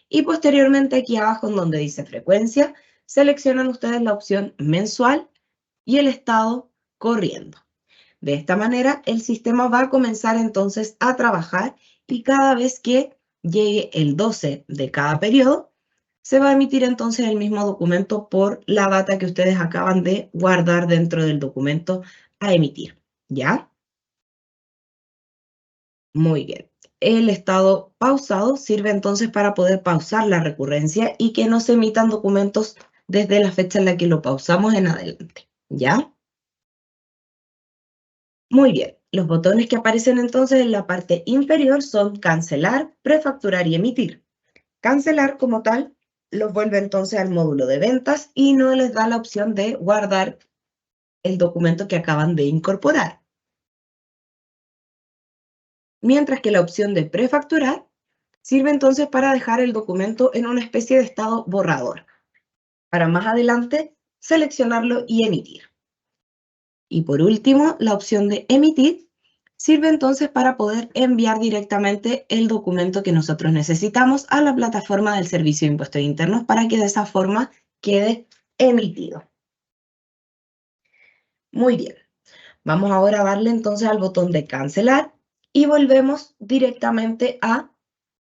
y posteriormente aquí abajo en donde dice frecuencia, seleccionan ustedes la opción mensual y el estado corriendo. De esta manera, el sistema va a comenzar entonces a trabajar y cada vez que llegue el 12 de cada periodo, se va a emitir entonces el mismo documento por la data que ustedes acaban de guardar dentro del documento a emitir, ¿ya? Muy bien. El estado pausado sirve entonces para poder pausar la recurrencia y que no se emitan documentos desde la fecha en la que lo pausamos en adelante, ¿ya? Muy bien, los botones que aparecen entonces en la parte inferior son cancelar, prefacturar y emitir. Cancelar como tal los vuelve entonces al módulo de ventas y no les da la opción de guardar el documento que acaban de incorporar. Mientras que la opción de prefacturar sirve entonces para dejar el documento en una especie de estado borrador, para más adelante seleccionarlo y emitir. Y por último, la opción de emitir sirve entonces para poder enviar directamente el documento que nosotros necesitamos a la plataforma del Servicio de Impuestos Internos para que de esa forma quede emitido. Muy bien. Vamos ahora a darle entonces al botón de cancelar y volvemos directamente a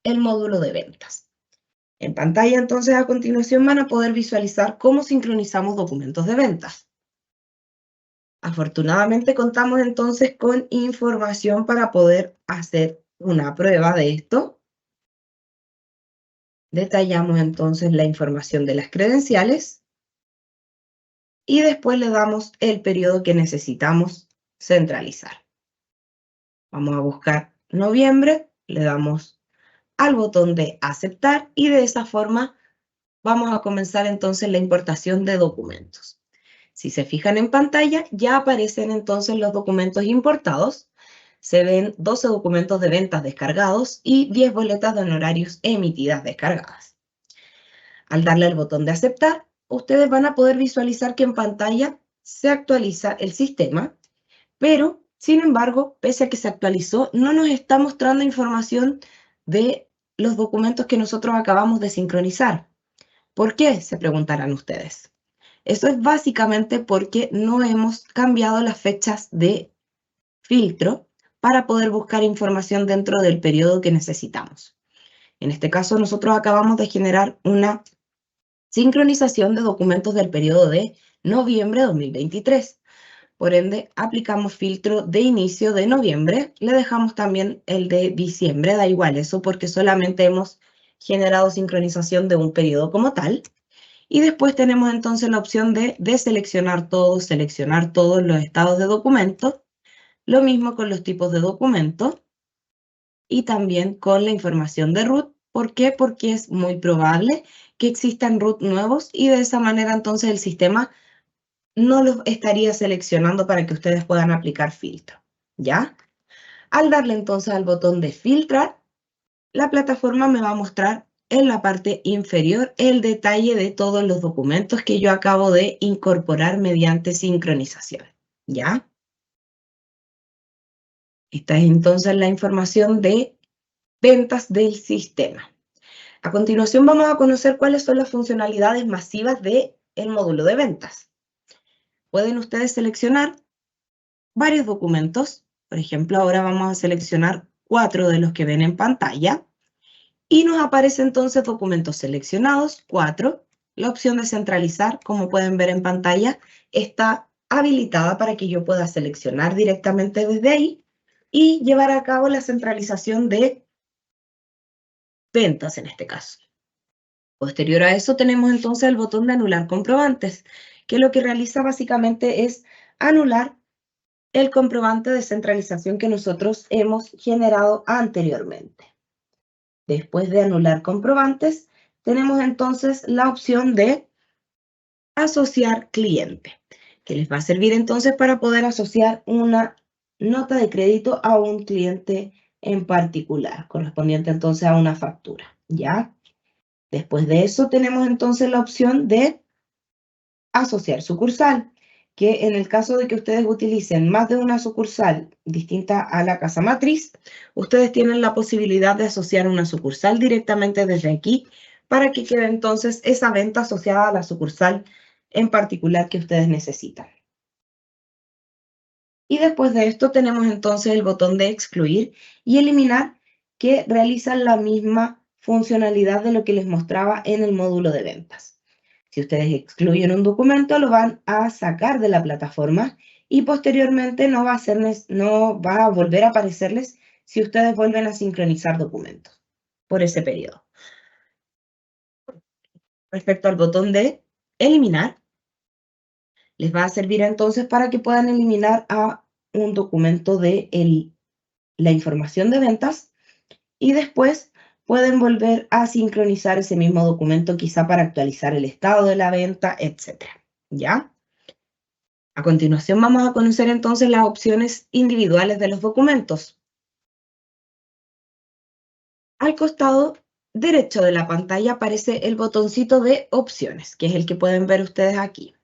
el módulo de ventas. En pantalla entonces a continuación van a poder visualizar cómo sincronizamos documentos de ventas. Afortunadamente contamos entonces con información para poder hacer una prueba de esto. Detallamos entonces la información de las credenciales y después le damos el periodo que necesitamos centralizar. Vamos a buscar noviembre, le damos al botón de aceptar y de esa forma vamos a comenzar entonces la importación de documentos. Si se fijan en pantalla, ya aparecen entonces los documentos importados. Se ven 12 documentos de ventas descargados y 10 boletas de honorarios emitidas descargadas. Al darle al botón de aceptar, ustedes van a poder visualizar que en pantalla se actualiza el sistema, pero sin embargo, pese a que se actualizó, no nos está mostrando información de los documentos que nosotros acabamos de sincronizar. ¿Por qué? Se preguntarán ustedes. Eso es básicamente porque no hemos cambiado las fechas de filtro para poder buscar información dentro del periodo que necesitamos. En este caso, nosotros acabamos de generar una sincronización de documentos del periodo de noviembre de 2023. Por ende, aplicamos filtro de inicio de noviembre, le dejamos también el de diciembre, da igual eso porque solamente hemos generado sincronización de un periodo como tal. Y después tenemos entonces la opción de seleccionar todos los estados de documento, lo mismo con los tipos de documento y también con la información de root. ¿Por qué? Porque es muy probable que existan root nuevos y de esa manera entonces el sistema no los estaría seleccionando para que ustedes puedan aplicar filtro, ¿ya? Al darle entonces al botón de filtrar, la plataforma me va a mostrar en la parte inferior el detalle de todos los documentos que yo acabo de incorporar mediante sincronización, ¿ya? Esta es entonces la información de ventas del sistema. A continuación vamos a conocer cuáles son las funcionalidades masivas del módulo de ventas. Pueden ustedes seleccionar varios documentos. Por ejemplo, ahora vamos a seleccionar 4 de los que ven en pantalla. Y nos aparece entonces documentos seleccionados, 4. La opción de centralizar, como pueden ver en pantalla, está habilitada para que yo pueda seleccionar directamente desde ahí y llevar a cabo la centralización de ventas en este caso. Posterior a eso tenemos entonces el botón de anular comprobantes, que lo que realiza básicamente es anular el comprobante de centralización que nosotros hemos generado anteriormente. Después de anular comprobantes, tenemos entonces la opción de asociar cliente, que les va a servir entonces para poder asociar una nota de crédito a un cliente en particular, correspondiente entonces a una factura, ¿ya? Después de eso tenemos entonces la opción de asociar sucursal, que en el caso de que ustedes utilicen más de una sucursal distinta a la casa matriz, ustedes tienen la posibilidad de asociar una sucursal directamente desde aquí para que quede entonces esa venta asociada a la sucursal en particular que ustedes necesitan. Y después de esto tenemos entonces el botón de excluir y eliminar, que realizan la misma funcionalidad de lo que les mostraba en el módulo de ventas. Si ustedes excluyen un documento, lo van a sacar de la plataforma y posteriormente no va a volver a aparecerles si ustedes vuelven a sincronizar documentos por ese periodo. Respecto al botón de eliminar, les va a servir entonces para que puedan eliminar a un documento de la información de ventas y después pueden volver a sincronizar ese mismo documento quizá para actualizar el estado de la venta, etc. ¿Ya? A continuación vamos a conocer entonces las opciones individuales de los documentos. Al costado derecho de la pantalla aparece el botoncito de opciones, que es el que pueden ver ustedes aquí.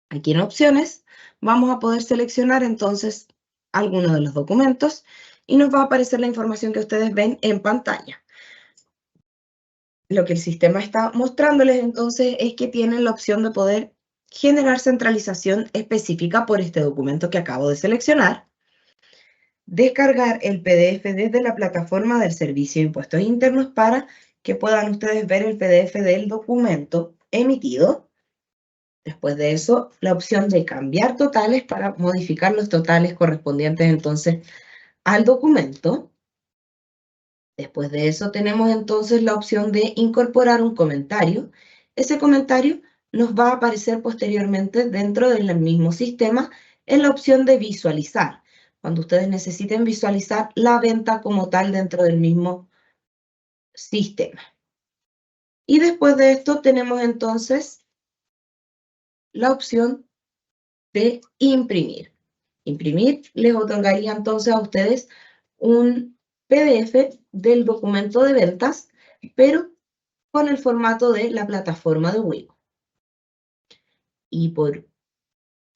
Aquí en opciones vamos a poder seleccionar entonces alguno de los documentos y nos va a aparecer la información que ustedes ven en pantalla. Lo que el sistema está mostrándoles entonces es que tienen la opción de poder generar centralización específica por este documento que acabo de seleccionar, descargar el PDF desde la plataforma del Servicio de Impuestos Internos para que puedan ustedes ver el PDF del documento emitido. Después de eso, la opción de cambiar totales para modificar los totales correspondientes entonces al documento. Después de eso tenemos entonces la opción de incorporar un comentario. Ese comentario nos va a aparecer posteriormente dentro del mismo sistema en la opción de visualizar, cuando ustedes necesiten visualizar la venta como tal dentro del mismo sistema. Y después de esto tenemos entonces la opción de imprimir. Imprimir les otorgaría entonces a ustedes un PDF del documento de ventas, pero con el formato de la plataforma de Wigo. Y por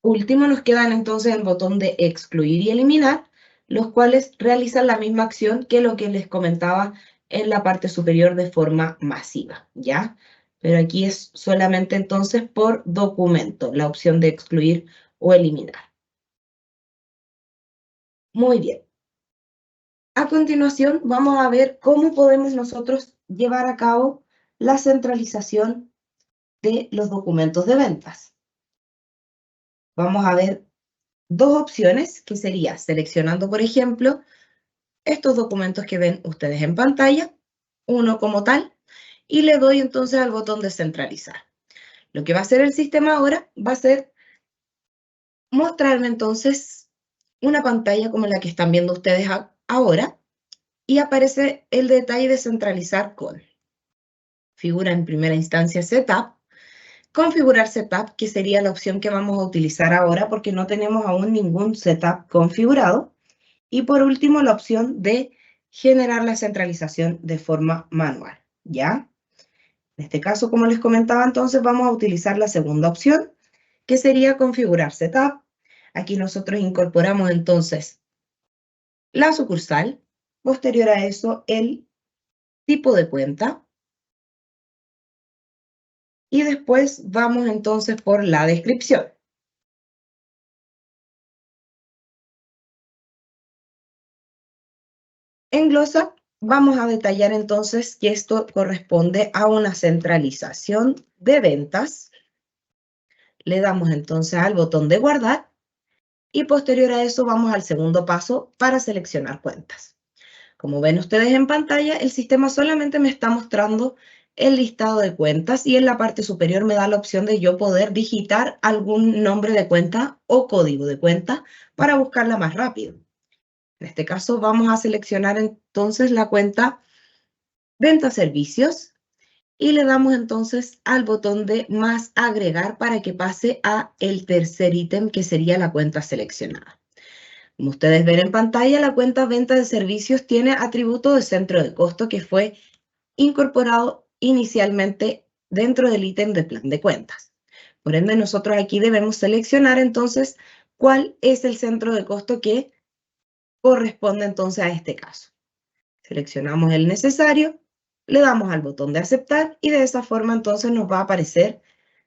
último nos quedan entonces el botón de excluir y eliminar, los cuales realizan la misma acción que lo que les comentaba en la parte superior de forma masiva, ¿ya? Pero aquí es solamente entonces por documento, la opción de excluir o eliminar. Muy bien. A continuación vamos a ver cómo podemos nosotros llevar a cabo la centralización de los documentos de ventas. Vamos a ver dos opciones, que sería seleccionando, por ejemplo, estos documentos que ven ustedes en pantalla, uno como tal, y le doy entonces al botón de centralizar. Lo que va a hacer el sistema ahora va a ser mostrarme entonces una pantalla como la que están viendo ustedes ahora, y aparece el detalle de centralizar con. Figura en primera instancia Setup, configurar Setup, que sería la opción que vamos a utilizar ahora porque no tenemos aún ningún Setup configurado. Y por último, la opción de generar la centralización de forma manual, ¿ya? En este caso, como les comentaba, entonces vamos a utilizar la segunda opción, que sería configurar Setup. Aquí nosotros incorporamos entonces la sucursal, posterior a eso el tipo de cuenta, y después vamos entonces por la descripción. En Glosa vamos a detallar entonces que esto corresponde a una centralización de ventas. Le damos entonces al botón de guardar y posterior a eso vamos al segundo paso para seleccionar cuentas. Como ven ustedes en pantalla, el sistema solamente me está mostrando el listado de cuentas y en la parte superior me da la opción de yo poder digitar algún nombre de cuenta o código de cuenta para buscarla más rápido. En este caso vamos a seleccionar entonces la cuenta Venta Servicios y le damos entonces al botón de más agregar para que pase a el tercer ítem que sería la cuenta seleccionada. Como ustedes ven en pantalla, la cuenta Venta de Servicios tiene atributo de centro de costo que fue incorporado inicialmente dentro del ítem de plan de cuentas. Por ende, nosotros aquí debemos seleccionar entonces cuál es el centro de costo que corresponde entonces a este caso. Seleccionamos el necesario, le damos al botón de aceptar y de esa forma entonces nos va a aparecer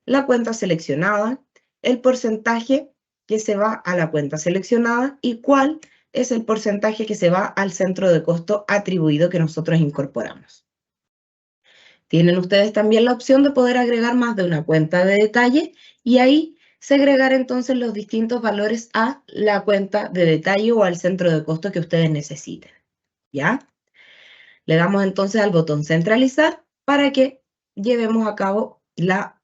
la cuenta seleccionada, el porcentaje que se va a la cuenta seleccionada y cuál es el porcentaje que se va al centro de costo atribuido que nosotros incorporamos. Tienen ustedes también la opción de poder agregar más de una cuenta de detalle y ahí segregar entonces los distintos valores a la cuenta de detalle o al centro de costo que ustedes necesiten, ¿ya? Le damos entonces al botón centralizar para que llevemos a cabo la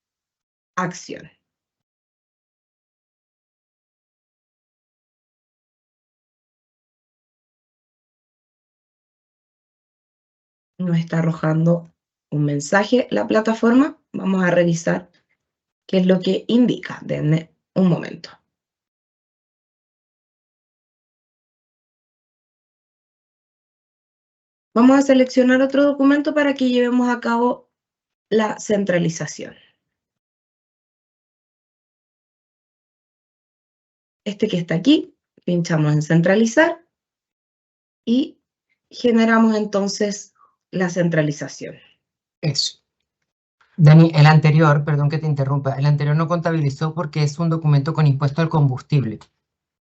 acción. Nos está arrojando un mensaje la plataforma. Vamos a revisar qué es lo que indica. Denme un momento. Vamos a seleccionar otro documento para que llevemos a cabo la centralización. Este que está aquí, pinchamos en centralizar y generamos entonces la centralización. Eso. Dani, el anterior, perdón que te interrumpa, el anterior no contabilizó porque es un documento con impuesto al combustible.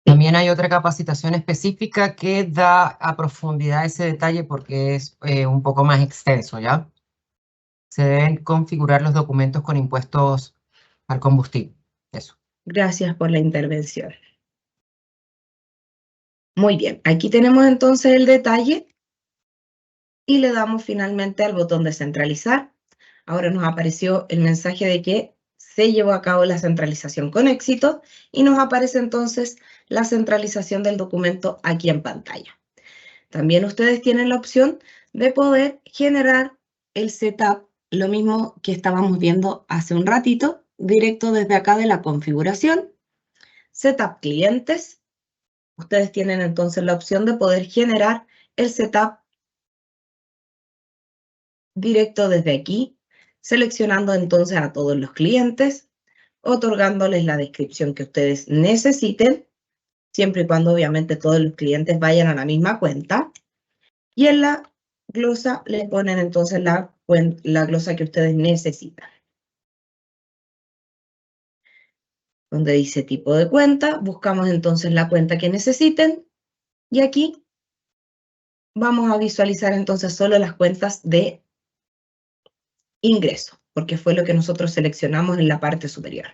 También hay otra capacitación específica que da a profundidad ese detalle porque es un poco más extenso, ¿ya? Se deben configurar los documentos con impuestos al combustible. Eso. Gracias por la intervención. Muy bien, aquí tenemos entonces el detalle y le damos finalmente al botón de centralizar. Ahora nos apareció el mensaje de que se llevó a cabo la centralización con éxito y nos aparece entonces la centralización del documento aquí en pantalla. También ustedes tienen la opción de poder generar el setup, lo mismo que estábamos viendo hace un ratito, directo desde acá de la configuración, setup clientes. Ustedes tienen entonces la opción de poder generar el setup directo desde aquí, seleccionando entonces a todos los clientes, otorgándoles la descripción que ustedes necesiten, siempre y cuando obviamente todos los clientes vayan a la misma cuenta. Y en la glosa le ponen entonces la glosa que ustedes necesitan. Donde dice tipo de cuenta, buscamos entonces la cuenta que necesiten y aquí vamos a visualizar entonces solo las cuentas de ingreso, porque fue lo que nosotros seleccionamos en la parte superior.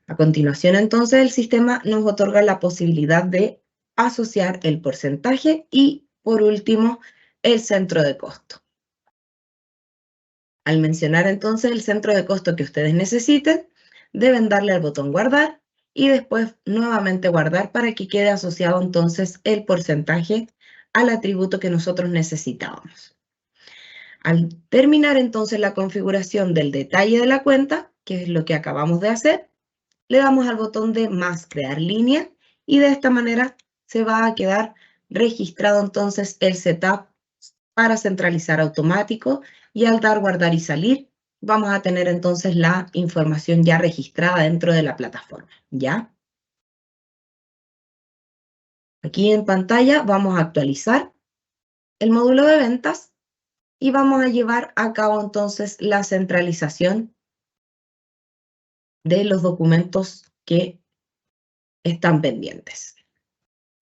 A continuación entonces el sistema nos otorga la posibilidad de asociar el porcentaje y por último el centro de costo. Al mencionar entonces el centro de costo que ustedes necesiten, deben darle al botón guardar y después nuevamente guardar para que quede asociado entonces el porcentaje al atributo que nosotros necesitábamos. Al terminar entonces la configuración del detalle de la cuenta, que es lo que acabamos de hacer, le damos al botón de más crear línea y de esta manera se va a quedar registrado entonces el setup para centralizar automático y al dar guardar y salir vamos a tener entonces la información ya registrada dentro de la plataforma, ¿ya? Aquí en pantalla vamos a actualizar el módulo de ventas y vamos a llevar a cabo entonces la centralización de los documentos que están pendientes.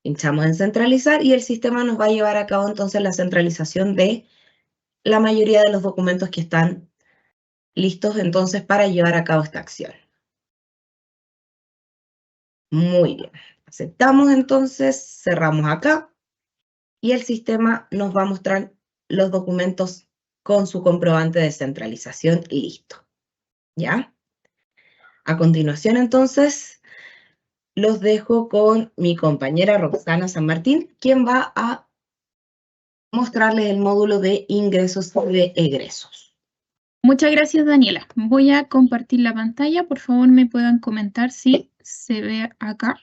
Pinchamos en centralizar y el sistema nos va a llevar a cabo entonces la centralización de la mayoría de los documentos que están listos entonces para llevar a cabo esta acción. Muy bien. Aceptamos entonces, cerramos acá y el sistema nos va a mostrar los documentos con su comprobante de centralización listo. ¿Ya? A continuación entonces los dejo con mi compañera Roxana San Martín, quien va a mostrarles el módulo de ingresos y de egresos. Muchas gracias, Daniela. Voy a compartir la pantalla. Por favor, me puedan comentar si se ve acá.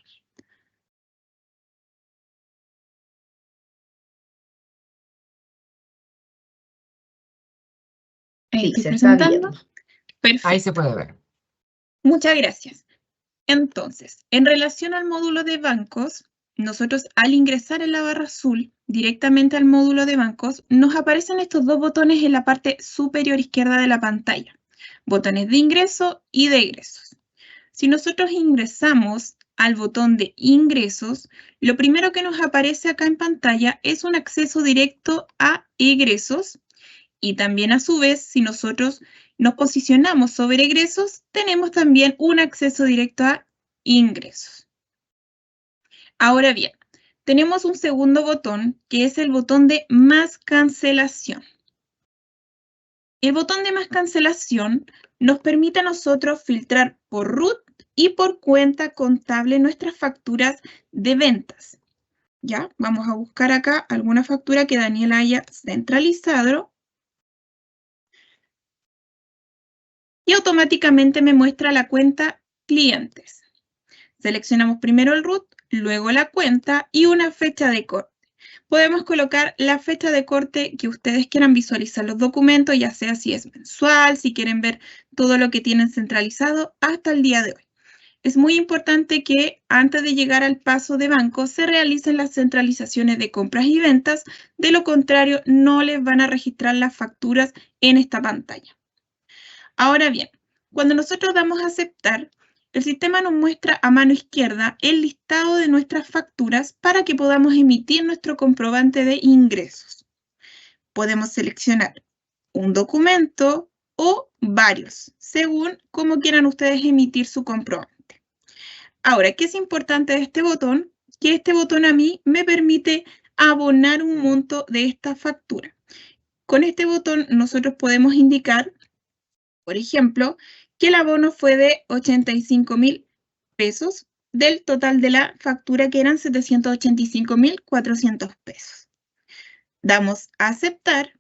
Sí, se está viendo. Perfecto. Ahí se puede ver. Muchas gracias. Entonces, en relación al módulo de bancos, nosotros al ingresar en la barra azul directamente al módulo de bancos, nos aparecen estos dos botones en la parte superior izquierda de la pantalla. Botones de ingreso y de egresos. Si nosotros ingresamos al botón de ingresos, lo primero que nos aparece acá en pantalla es un acceso directo a egresos y también a su vez, si nosotros nos posicionamos sobre egresos, tenemos también un acceso directo a ingresos. Ahora bien, tenemos un segundo botón que es el botón de más cancelación. El botón de más cancelación nos permite a nosotros filtrar por RUT y por cuenta contable nuestras facturas de ventas. ¿Ya? Vamos a buscar acá alguna factura que Daniela haya centralizado. Y automáticamente me muestra la cuenta clientes. Seleccionamos primero el RUT, luego la cuenta y una fecha de corte. Podemos colocar la fecha de corte que ustedes quieran visualizar los documentos, ya sea si es mensual, si quieren ver todo lo que tienen centralizado hasta el día de hoy. Es muy importante que antes de llegar al paso de banco se realicen las centralizaciones de compras y ventas, de lo contrario no les van a registrar las facturas en esta pantalla. Ahora bien, cuando nosotros damos a aceptar, el sistema nos muestra a mano izquierda el listado de nuestras facturas para que podamos emitir nuestro comprobante de ingresos. Podemos seleccionar un documento o varios, según cómo quieran ustedes emitir su comprobante. Ahora, ¿qué es importante de este botón? Que este botón a mí me permite abonar un monto de esta factura. Con este botón nosotros podemos indicar, por ejemplo, que el abono fue de 85.000 pesos del total de la factura, que eran 785.400 pesos. Damos a aceptar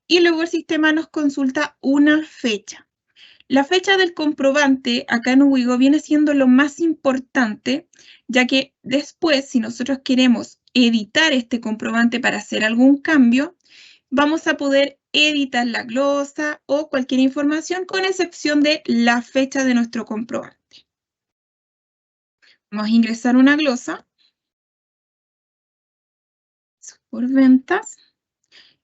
y luego el sistema nos consulta una fecha. La fecha del comprobante acá en Ubigo viene siendo lo más importante, ya que después, si nosotros queremos editar este comprobante para hacer algún cambio, vamos a poder editar la glosa o cualquier información con excepción de la fecha de nuestro comprobante. Vamos a ingresar una glosa por ventas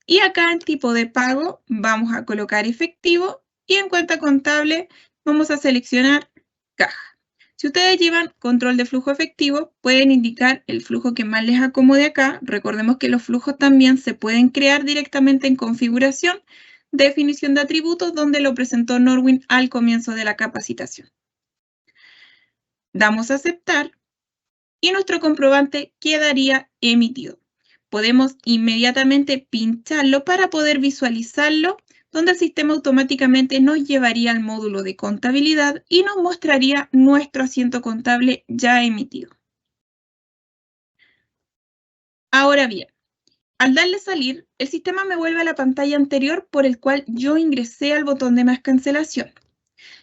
y acá en tipo de pago vamos a colocar efectivo y en cuenta contable vamos a seleccionar caja. Si ustedes llevan control de flujo efectivo, pueden indicar el flujo que más les acomode acá. Recordemos que los flujos también se pueden crear directamente en configuración, definición de atributos, donde lo presentó Norwin al comienzo de la capacitación. Damos a aceptar y nuestro comprobante quedaría emitido. Podemos inmediatamente pincharlo para poder visualizarlo, donde el sistema automáticamente nos llevaría al módulo de contabilidad y nos mostraría nuestro asiento contable ya emitido. Ahora bien, al darle salir, el sistema me vuelve a la pantalla anterior por el cual yo ingresé al botón de más cancelación.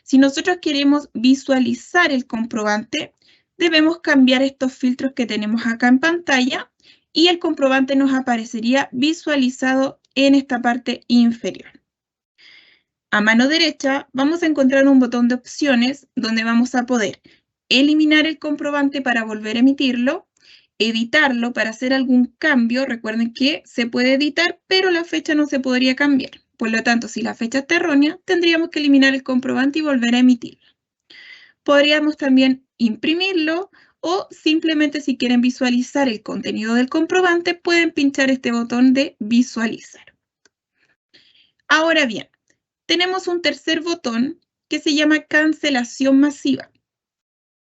Si nosotros queremos visualizar el comprobante, debemos cambiar estos filtros que tenemos acá en pantalla y el comprobante nos aparecería visualizado en esta parte inferior. A mano derecha vamos a encontrar un botón de opciones donde vamos a poder eliminar el comprobante para volver a emitirlo, editarlo para hacer algún cambio. Recuerden que se puede editar, pero la fecha no se podría cambiar. Por lo tanto, si la fecha está errónea, tendríamos que eliminar el comprobante y volver a emitirlo. Podríamos también imprimirlo o simplemente si quieren visualizar el contenido del comprobante, pueden pinchar este botón de visualizar. Ahora bien, tenemos un tercer botón que se llama cancelación masiva.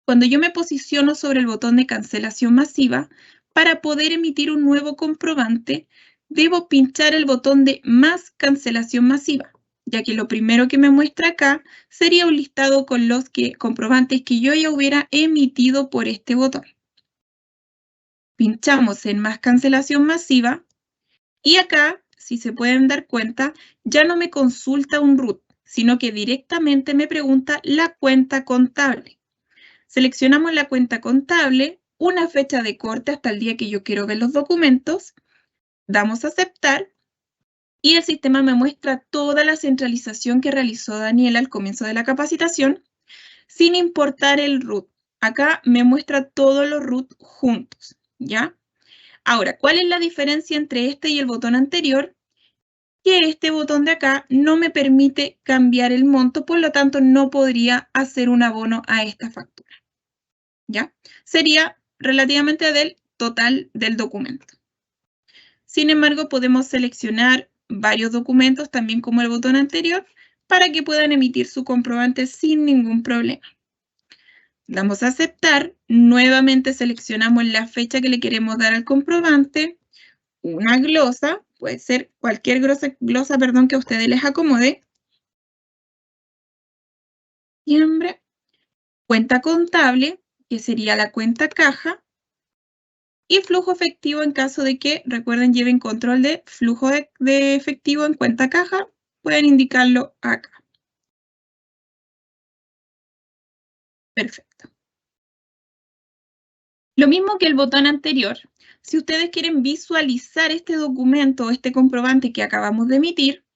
Cuando yo me posiciono sobre el botón de cancelación masiva, para poder emitir un nuevo comprobante, debo pinchar el botón de más cancelación masiva, ya que lo primero que me muestra acá sería un listado con los comprobantes que yo ya hubiera emitido por este botón. Pinchamos en más cancelación masiva y acá, si se pueden dar cuenta, ya no me consulta un RUT, sino que directamente me pregunta la cuenta contable. Seleccionamos la cuenta contable, una fecha de corte hasta el día que yo quiero ver los documentos, damos a aceptar y el sistema me muestra toda la centralización que realizó Daniela al comienzo de la capacitación, sin importar el RUT. Acá me muestra todos los RUT juntos, ¿ya? Ahora, ¿cuál es la diferencia entre este y el botón anterior? Que este botón de acá no me permite cambiar el monto, por lo tanto no podría hacer un abono a esta factura, ¿ya? Sería relativamente del total del documento. Sin embargo, podemos seleccionar varios documentos, también como el botón anterior, para que puedan emitir su comprobante sin ningún problema. Damos a aceptar, nuevamente seleccionamos la fecha que le queremos dar al comprobante, una glosa, puede ser cualquier glosa, que a ustedes les acomode. Diciembre, cuenta contable, que sería la cuenta caja, y flujo efectivo en caso de que, recuerden, lleven control de flujo de efectivo en cuenta caja, pueden indicarlo acá. Perfecto. Lo mismo que el botón anterior, si ustedes quieren visualizar este documento o este comprobante que acabamos de emitir,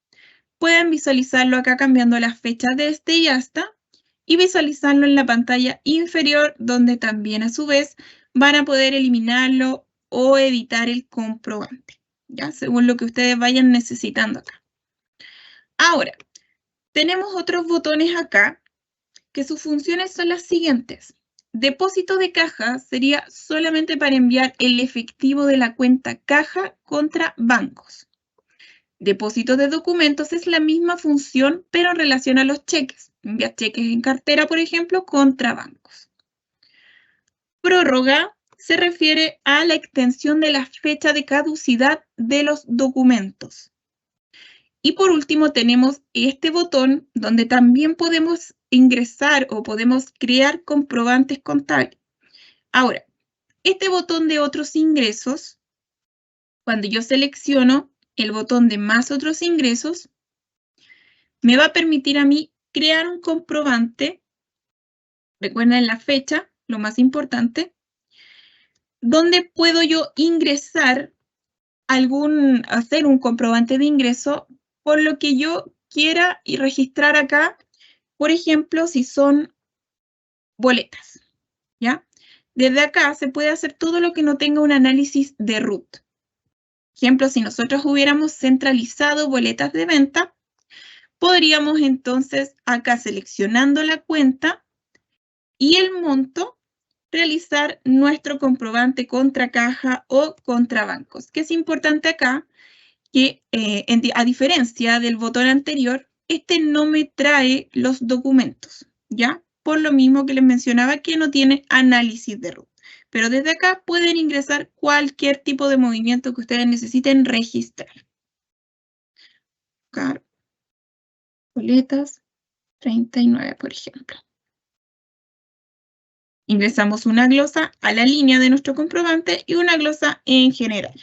pueden visualizarlo acá cambiando las fechas de este y hasta y visualizarlo en la pantalla inferior, donde también a su vez van a poder eliminarlo o editar el comprobante, ¿ya? Según lo que ustedes vayan necesitando acá. Ahora, tenemos otros botones acá que sus funciones son las siguientes. Depósito de caja sería solamente para enviar el efectivo de la cuenta caja contra bancos. Depósito de documentos es la misma función, pero en relación a los cheques. Enviar cheques en cartera, por ejemplo, contra bancos. Prórroga se refiere a la extensión de la fecha de caducidad de los documentos. Y por último tenemos este botón donde también podemos ingresar o podemos crear comprobantes contables. Ahora, este botón de otros ingresos, cuando yo selecciono el botón de más otros ingresos, me va a permitir a mí crear un comprobante, recuerden la fecha, lo más importante, donde puedo yo ingresar hacer un comprobante de ingreso por lo que yo quiera y registrar acá, por ejemplo, si son boletas, ¿ya? Desde acá se puede hacer todo lo que no tenga un análisis de RUT. Ejemplo, si nosotros hubiéramos centralizado boletas de venta, podríamos entonces acá seleccionando la cuenta y el monto, realizar nuestro comprobante contra caja o contra bancos. Que es importante acá que, a diferencia del botón anterior, este no me trae los documentos, ¿ya? Por lo mismo que les mencionaba que no tiene análisis de RUT. Pero desde acá pueden ingresar cualquier tipo de movimiento que ustedes necesiten registrar. Acá, boletas 39, por ejemplo. Ingresamos una glosa a la línea de nuestro comprobante y una glosa en general.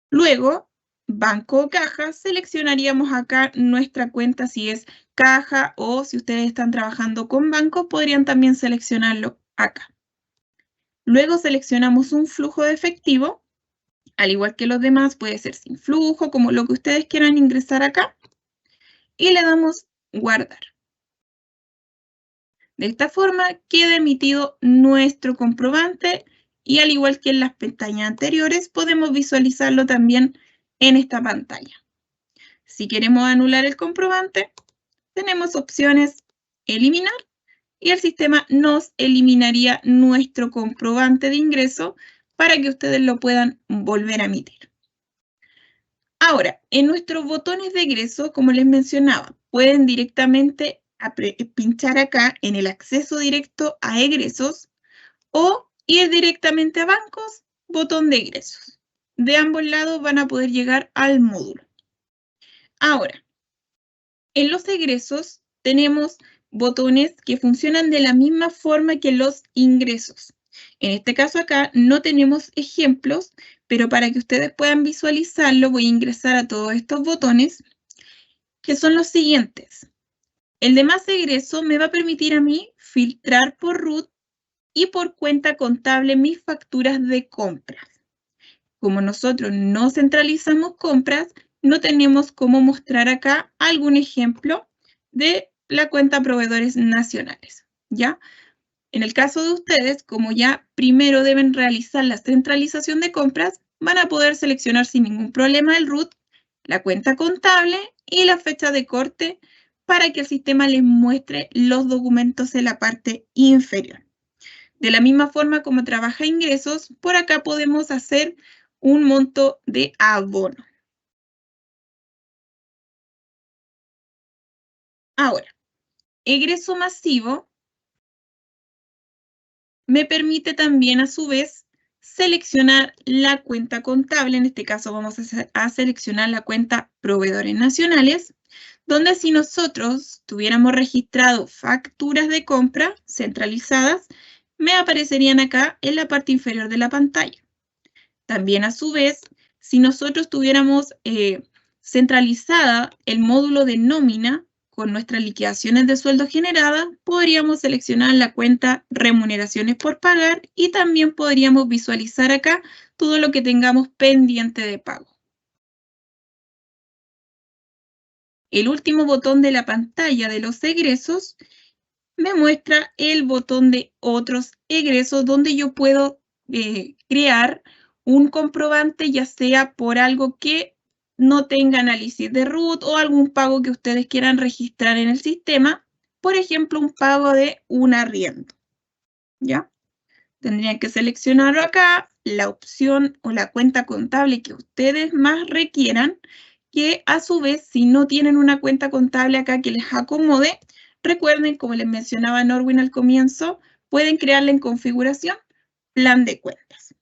Luego, banco o caja, seleccionaríamos acá nuestra cuenta si es caja o si ustedes están trabajando con banco, podrían también seleccionarlo acá. Luego seleccionamos un flujo de efectivo, al igual que los demás, puede ser sin flujo, como lo que ustedes quieran ingresar acá, y le damos guardar. De esta forma queda emitido nuestro comprobante y al igual que en las pestañas anteriores, podemos visualizarlo también en esta pantalla. Si queremos anular el comprobante, tenemos opciones eliminar y el sistema nos eliminaría nuestro comprobante de ingreso para que ustedes lo puedan volver a emitir. Ahora, en nuestros botones de egreso, como les mencionaba, pueden directamente pinchar acá en el acceso directo a egresos o ir directamente a bancos, botón de egresos. De ambos lados van a poder llegar al módulo. Ahora, en los egresos tenemos botones que funcionan de la misma forma que los ingresos. En este caso acá no tenemos ejemplos, pero para que ustedes puedan visualizarlo voy a ingresar a todos estos botones, que son los siguientes. El de más egreso me va a permitir a mí filtrar por RUT y por cuenta contable mis facturas de compras. Como nosotros no centralizamos compras, no tenemos cómo mostrar acá algún ejemplo de la cuenta proveedores nacionales, ¿ya? En el caso de ustedes, como ya primero deben realizar la centralización de compras, van a poder seleccionar sin ningún problema el RUT, la cuenta contable y la fecha de corte para que el sistema les muestre los documentos en la parte inferior. De la misma forma como trabaja ingresos, por acá podemos hacer un monto de abono. Ahora, egreso masivo me permite también a su vez seleccionar la cuenta contable. En este caso vamos a seleccionar la cuenta proveedores nacionales, donde si nosotros tuviéramos registrado facturas de compra centralizadas, me aparecerían acá en la parte inferior de la pantalla. También a su vez, si nosotros tuviéramos centralizada el módulo de nómina con nuestras liquidaciones de sueldo generadas, podríamos seleccionar la cuenta remuneraciones por pagar y también podríamos visualizar acá todo lo que tengamos pendiente de pago. El último botón de la pantalla de los egresos me muestra el botón de otros egresos donde yo puedo crear un comprobante, ya sea por algo que no tenga análisis de RUT o algún pago que ustedes quieran registrar en el sistema, por ejemplo, un pago de un arriendo, ¿ya? Tendrían que seleccionar acá la opción o la cuenta contable que ustedes más requieran, que a su vez, si no tienen una cuenta contable acá que les acomode, recuerden, como les mencionaba Norwin al comienzo, pueden crearla en configuración, plan de cuentas.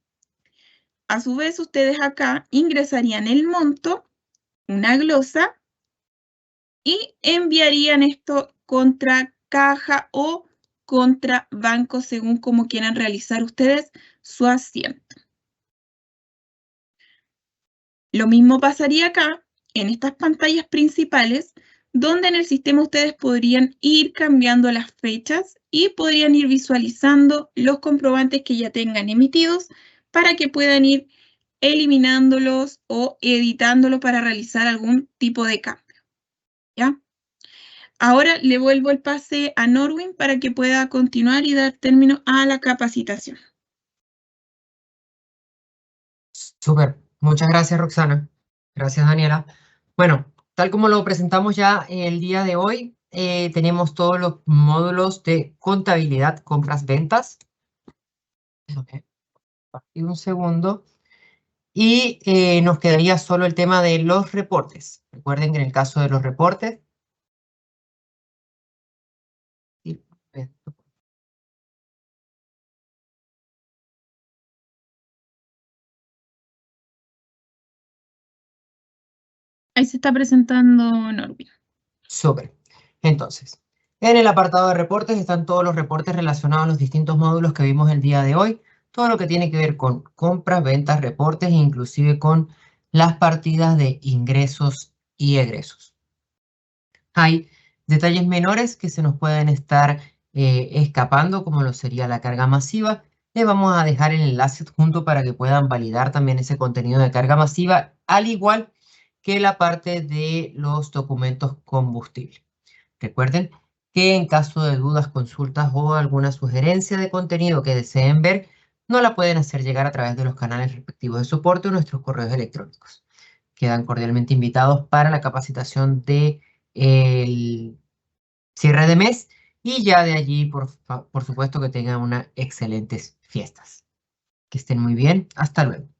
A su vez, ustedes acá ingresarían el monto, una glosa, y enviarían esto contra caja o contra banco, según como quieran realizar ustedes su asiento. Lo mismo pasaría acá, en estas pantallas principales, donde en el sistema ustedes podrían ir cambiando las fechas y podrían ir visualizando los comprobantes que ya tengan emitidos para que puedan ir eliminándolos o editándolos para realizar algún tipo de cambio, ¿ya? Ahora le vuelvo el pase a Norwin para que pueda continuar y dar término a la capacitación. Súper. Muchas gracias, Roxana. Gracias, Daniela. Bueno, tal como lo presentamos ya el día de hoy, tenemos todos los módulos de contabilidad, compras, ventas. Y un segundo. Y nos quedaría solo el tema de los reportes. Recuerden que en el caso de los reportes, Ahí se está presentando Norwin. súper. Entonces, en el apartado de reportes están todos los reportes relacionados a los distintos módulos que vimos el día de hoy. Todo lo que tiene que ver con compras, ventas, reportes, inclusive con las partidas de ingresos y egresos. Hay detalles menores que se nos pueden estar escapando, como lo sería la carga masiva. Les vamos a dejar el enlace adjunto para que puedan validar también ese contenido de carga masiva, al igual que la parte de los documentos combustible. Recuerden que en caso de dudas, consultas o alguna sugerencia de contenido que deseen ver, no la pueden hacer llegar a través de los canales respectivos de soporte o nuestros correos electrónicos. Quedan cordialmente invitados para la capacitación de el cierre de mes y ya de allí, por supuesto, que tengan unas excelentes fiestas. Que estén muy bien. Hasta luego.